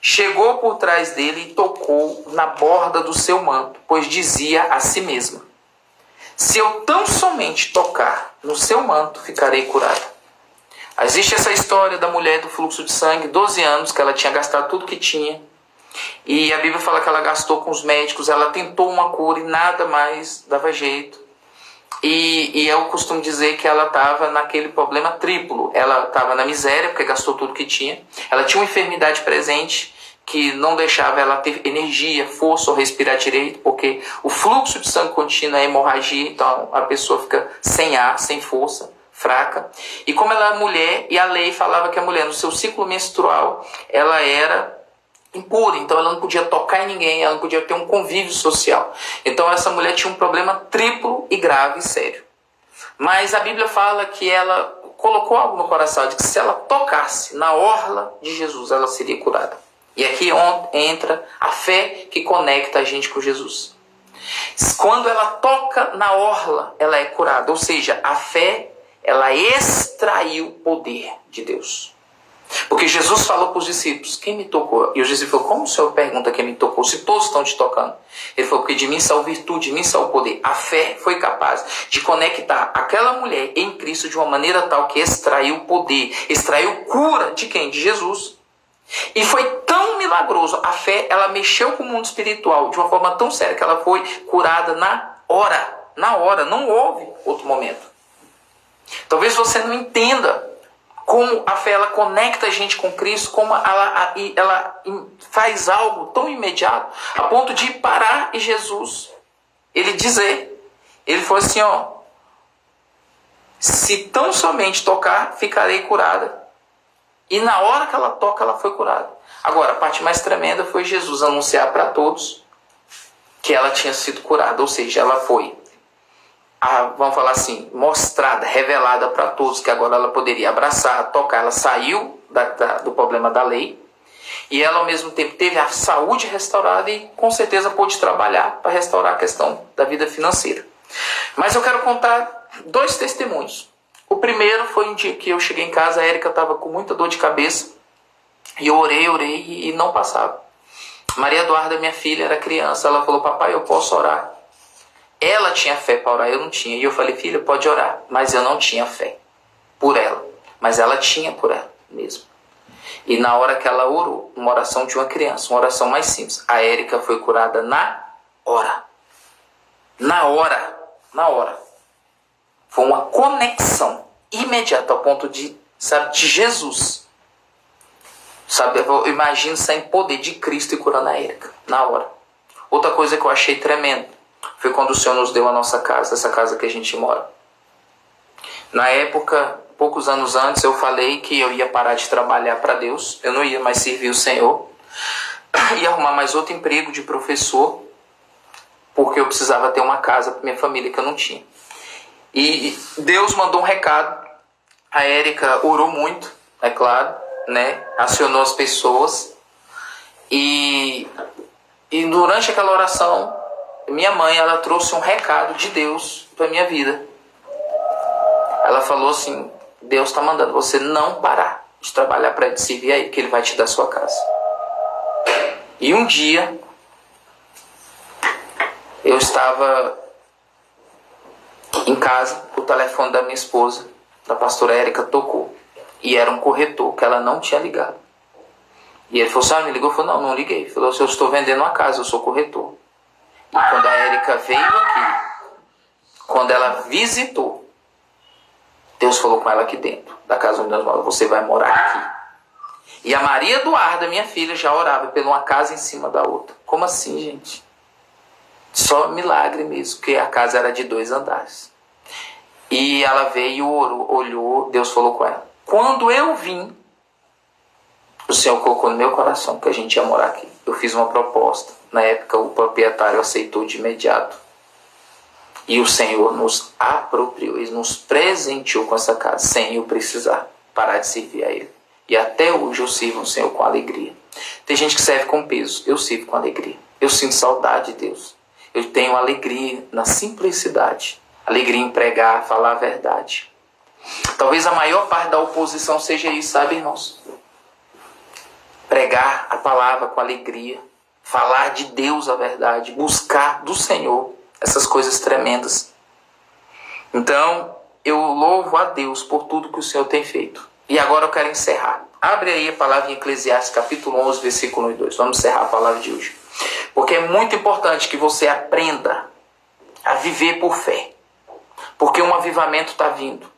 Chegou por trás dele e tocou na borda do seu manto, pois dizia a si mesma, se eu tão somente tocar no seu manto, ficarei curada. Existe essa história da mulher do fluxo de sangue, 12 anos, que ela tinha gastado tudo que tinha. E a Bíblia fala que ela gastou com os médicos, ela tentou uma cura e nada mais dava jeito. E eu costumo dizer que ela estava naquele problema triplo. Ela estava na miséria, porque gastou tudo que tinha. Ela tinha uma enfermidade presente, que não deixava ela ter energia, força ou respirar direito, porque o fluxo de sangue contínuo é hemorragia, então a pessoa fica sem ar, sem força, fraca. E como ela é mulher, e a lei falava que a mulher no seu ciclo menstrual, ela era impura, então ela não podia tocar em ninguém, ela não podia ter um convívio social. Então essa mulher tinha um problema triplo e grave e sério. Mas a Bíblia fala que ela colocou algo no coração, de que se ela tocasse na orla de Jesus, ela seria curada. E aqui entra a fé que conecta a gente com Jesus. Quando ela toca na orla, ela é curada. Ou seja, a fé, ela extraiu o poder de Deus. Porque Jesus falou para os discípulos, quem me tocou? E os discípulos falaram, como o Senhor pergunta quem me tocou, se todos estão te tocando? Ele falou, porque de mim saiu virtude, de mim saiu o poder. A fé foi capaz de conectar aquela mulher em Cristo de uma maneira tal que extraiu o poder, extraiu cura de quem? De Jesus. E foi tão milagroso, a fé, ela mexeu com o mundo espiritual de uma forma tão séria que ela foi curada na hora, não houve outro momento. Talvez você não entenda como a fé, ela conecta a gente com Cristo, como ela faz algo tão imediato, a ponto de parar e Jesus, ele falou assim, ó, se tão somente tocar, ficarei curada. E na hora que ela toca, ela foi curada. Agora, a parte mais tremenda foi Jesus anunciar para todos que ela tinha sido curada. Ou seja, ela foi, vamos falar assim, mostrada, revelada para todos que agora ela poderia abraçar, tocar. Ela saiu do problema da lei. E ela, ao mesmo tempo, teve a saúde restaurada e, com certeza, pôde trabalhar para restaurar a questão da vida financeira. Mas eu quero contar 2 testemunhos. O primeiro foi um dia que eu cheguei em casa, a Érica estava com muita dor de cabeça, e eu orei e não passava. Maria Eduarda, minha filha, era criança, ela falou, papai, eu posso orar? Ela tinha fé para orar, eu não tinha. E eu falei, filha, pode orar. Mas eu não tinha fé por ela, mas ela tinha por ela mesmo. E na hora que ela orou, uma oração de uma criança, uma oração mais simples, a Érica foi curada na hora. Na hora. Foi uma conexão imediata ao ponto de, sabe, de Jesus. Sabe, eu imagino sem poder de Cristo e curando a Érica, na hora. Outra coisa que eu achei tremendo foi quando o Senhor nos deu a nossa casa, essa casa que a gente mora. Na época, poucos anos antes, eu falei que eu ia parar de trabalhar para Deus, eu não ia mais servir o Senhor, ia arrumar mais outro emprego de professor, porque eu precisava ter uma casa para minha família que eu não tinha. E Deus mandou um recado, a Érica orou muito, é claro, né? Acionou as pessoas, e durante aquela oração, minha mãe, ela trouxe um recado de Deus para minha vida. Ela falou assim: Deus está mandando você não parar de trabalhar para Ele, servir a Ele, que Ele vai te dar a sua casa. E um dia, eu estava em casa, o telefone da minha esposa, da pastora Érica, tocou. E era um corretor que ela não tinha ligado. E ele falou assim: me ligou? Eu falei: não liguei. Ele falou assim: eu estou vendendo uma casa, eu sou corretor. E quando a Érica veio aqui, quando ela visitou, Deus falou com ela aqui dentro da casa onde nós moramos: você vai morar aqui. E a Maria Eduarda, minha filha, já orava por uma casa em cima da outra. Como assim, gente? Só milagre mesmo, porque a casa era de 2 andares. E ela veio, orou, olhou, Deus falou com ela. Quando eu vim, o Senhor colocou no meu coração que a gente ia morar aqui. Eu fiz uma proposta. Na época, o proprietário aceitou de imediato. E o Senhor nos apropriou, Ele nos presenteou com essa casa, sem eu precisar parar de servir a Ele. E até hoje eu sirvo o Senhor com alegria. Tem gente que serve com peso, eu sirvo com alegria. Eu sinto saudade de Deus. Eu tenho alegria na simplicidade. Alegria em pregar, falar a verdade. Talvez a maior parte da oposição seja isso, sabe, irmãos? Pregar a palavra com alegria. Falar de Deus a verdade. Buscar do Senhor essas coisas tremendas. Então, eu louvo a Deus por tudo que o Senhor tem feito. E agora eu quero encerrar. Abre aí a palavra em Eclesiastes, capítulo 11, versículo 1 e 2. Vamos encerrar a palavra de hoje. Porque é muito importante que você aprenda a viver por fé. Porque um avivamento está vindo.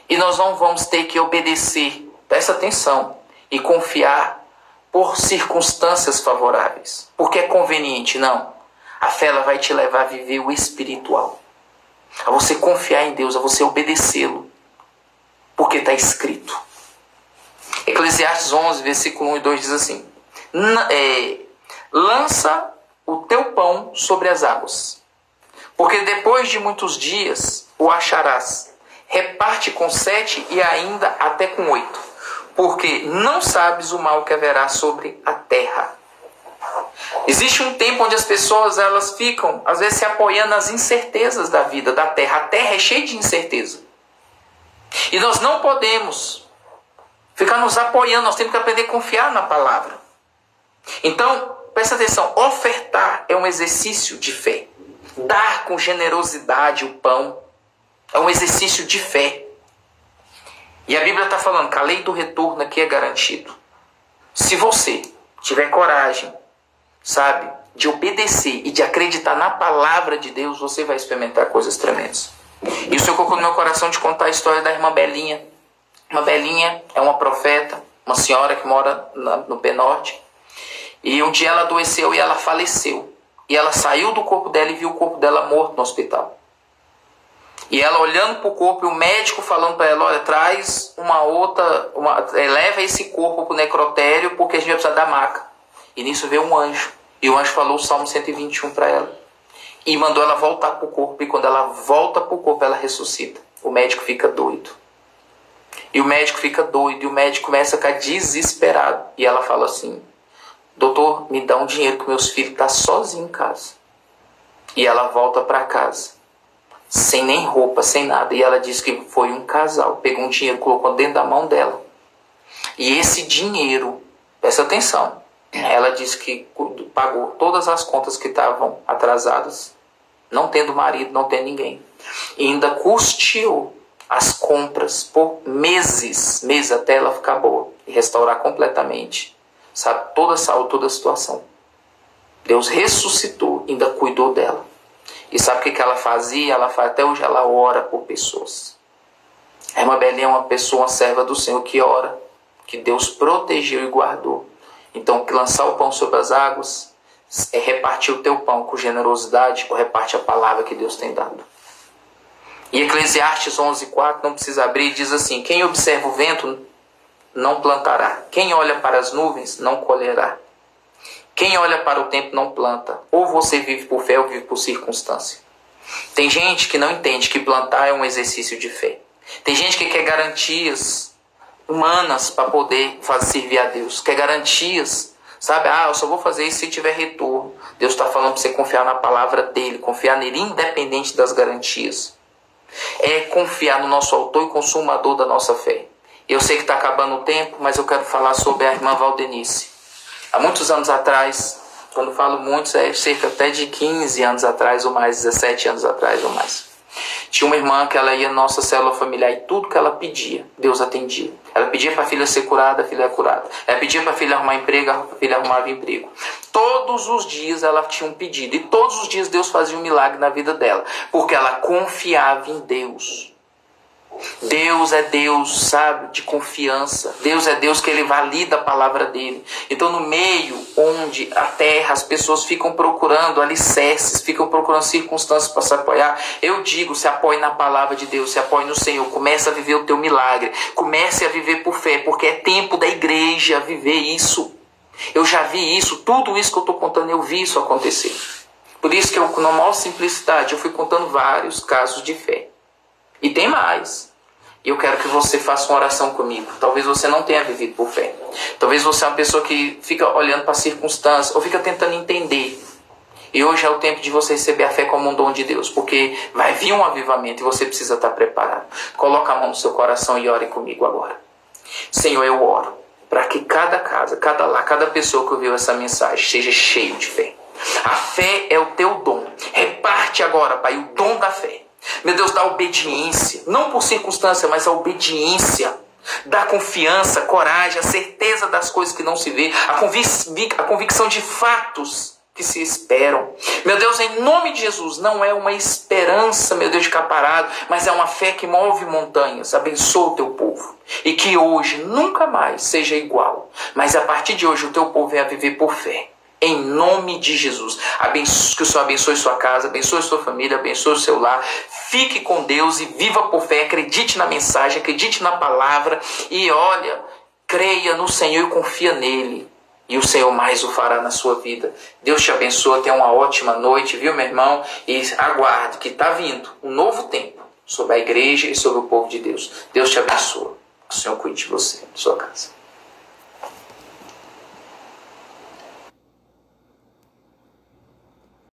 E nós não vamos ter que obedecer, presta atenção, e confiar por circunstâncias favoráveis. Porque é conveniente, não. A fé ela vai te levar a viver o espiritual. A você confiar em Deus, a você obedecê-lo. Porque está escrito. Eclesiastes 11, versículo 1 e 2 diz assim: lança o teu pão sobre as águas, porque depois de muitos dias o acharás. Reparte com 7 e ainda até com 8, porque não sabes o mal que haverá sobre a terra. Existe um tempo onde as pessoas elas ficam, às vezes, se apoiando nas incertezas da vida, da terra. A terra é cheia de incerteza. E nós não podemos ficar nos apoiando, nós temos que aprender a confiar na palavra. Então, presta atenção, ofertar é um exercício de fé. Dar com generosidade o pão é um exercício de fé. E a Bíblia está falando que a lei do retorno aqui é garantido. Se você tiver coragem, sabe, de obedecer e de acreditar na palavra de Deus, você vai experimentar coisas tremendas. E o Senhor colocou no meu coração de contar a história da irmã Belinha. Irmã Belinha é uma profeta, uma senhora que mora no Pé Norte. E um dia ela adoeceu e ela faleceu. E ela saiu do corpo dela e viu o corpo dela morto no hospital. E ela olhando para o corpo e o médico falando para ela: olha, traz leva esse corpo para o necrotério porque a gente vai precisar da maca. E nisso veio um anjo. E o anjo falou o Salmo 121 para ela. E mandou ela voltar para o corpo. E quando ela volta para o corpo, ela ressuscita. O médico fica doido. E o médico fica doido. E o médico começa a ficar desesperado. E ela fala assim: doutor, me dá um dinheiro que meus filhos estão sozinhos em casa. E ela volta para casa. Sem nem roupa, sem nada. E ela disse que foi um casal. Pegou um dinheiro, colocou dentro da mão dela. E esse dinheiro, presta atenção, ela disse que pagou todas as contas que estavam atrasadas. Não tendo marido, não tendo ninguém. E ainda custeou as compras por meses até ela ficar boa. e restaurar completamente, sabe, toda a saúde, toda a situação. Deus ressuscitou, ainda cuidou dela. E sabe o que ela fazia? Até hoje ela ora por pessoas. A irmã Belinha é uma pessoa, uma serva do Senhor que ora, que Deus protegeu e guardou. Então, que lançar o pão sobre as águas é repartir o teu pão com generosidade, ou reparte a palavra que Deus tem dado. E Eclesiastes 11:4, não precisa abrir, diz assim: quem observa o vento não plantará, quem olha para as nuvens não colherá, quem olha para o tempo não planta. Ou você vive por fé ou vive por circunstância. Tem gente que não entende que plantar é um exercício de fé. Tem gente que quer garantias humanas para poder servir a Deus. Quer garantias, sabe? Eu só vou fazer isso se tiver retorno. Deus está falando para você confiar na palavra dele, confiar nele independente das garantias. É confiar no nosso autor e consumador da nossa fé. Eu sei que está acabando o tempo, mas eu quero falar sobre a irmã Valdenice. Há muitos anos atrás, quando falo muitos, é cerca até de 15 anos atrás ou mais, 17 anos atrás ou mais. Tinha uma irmã que ela ia na nossa célula familiar e tudo que ela pedia, Deus atendia. Ela pedia para a filha ser curada, a filha era curada. Ela pedia para a filha arrumar emprego, a filha arrumava emprego. Todos os dias ela tinha um pedido e todos os dias Deus fazia um milagre na vida dela, porque ela confiava em Deus. Deus é Deus, sabe, de confiança. Deus é Deus que ele valida a palavra dele. Então, no meio onde a terra, as pessoas ficam procurando alicerces, ficam procurando circunstâncias para se apoiar, eu digo, se apoie na palavra de Deus, se apoie no Senhor, comece a viver o teu milagre, comece a viver por fé, porque é tempo da igreja viver isso. Eu já vi isso, tudo isso que eu estou contando, eu vi isso acontecer. Por isso que eu, com a maior simplicidade, eu fui contando vários casos de fé. E tem mais. E eu quero que você faça uma oração comigo. Talvez você não tenha vivido por fé. Talvez você é uma pessoa que fica olhando para a circunstância ou fica tentando entender. E hoje é o tempo de você receber a fé como um dom de Deus. Porque vai vir um avivamento e você precisa estar preparado. Coloca a mão no seu coração e ore comigo agora. Senhor, eu oro para que cada casa, cada pessoa que ouviu essa mensagem seja cheio de fé. A fé é o teu dom. Reparte agora, Pai, o dom da fé. Meu Deus, dá obediência, não por circunstância, mas a obediência. Dá confiança, coragem, a certeza das coisas que não se vê, a convicção de fatos que se esperam. Meu Deus, em nome de Jesus, não é uma esperança, meu Deus, de ficar parado, mas é uma fé que move montanhas. Abençoa o teu povo. E que hoje nunca mais seja igual. Mas a partir de hoje o teu povo venha viver por fé. Em nome de Jesus, que o Senhor abençoe sua casa, abençoe sua família, abençoe o seu lar. Fique com Deus e viva por fé. Acredite na mensagem, acredite na palavra. E olha, creia no Senhor e confia nele. E o Senhor mais o fará na sua vida. Deus te abençoe, tenha uma ótima noite, viu, meu irmão? E aguarde que está vindo um novo tempo sobre a igreja e sobre o povo de Deus. Deus te abençoe. Que o Senhor cuide de você, de sua casa.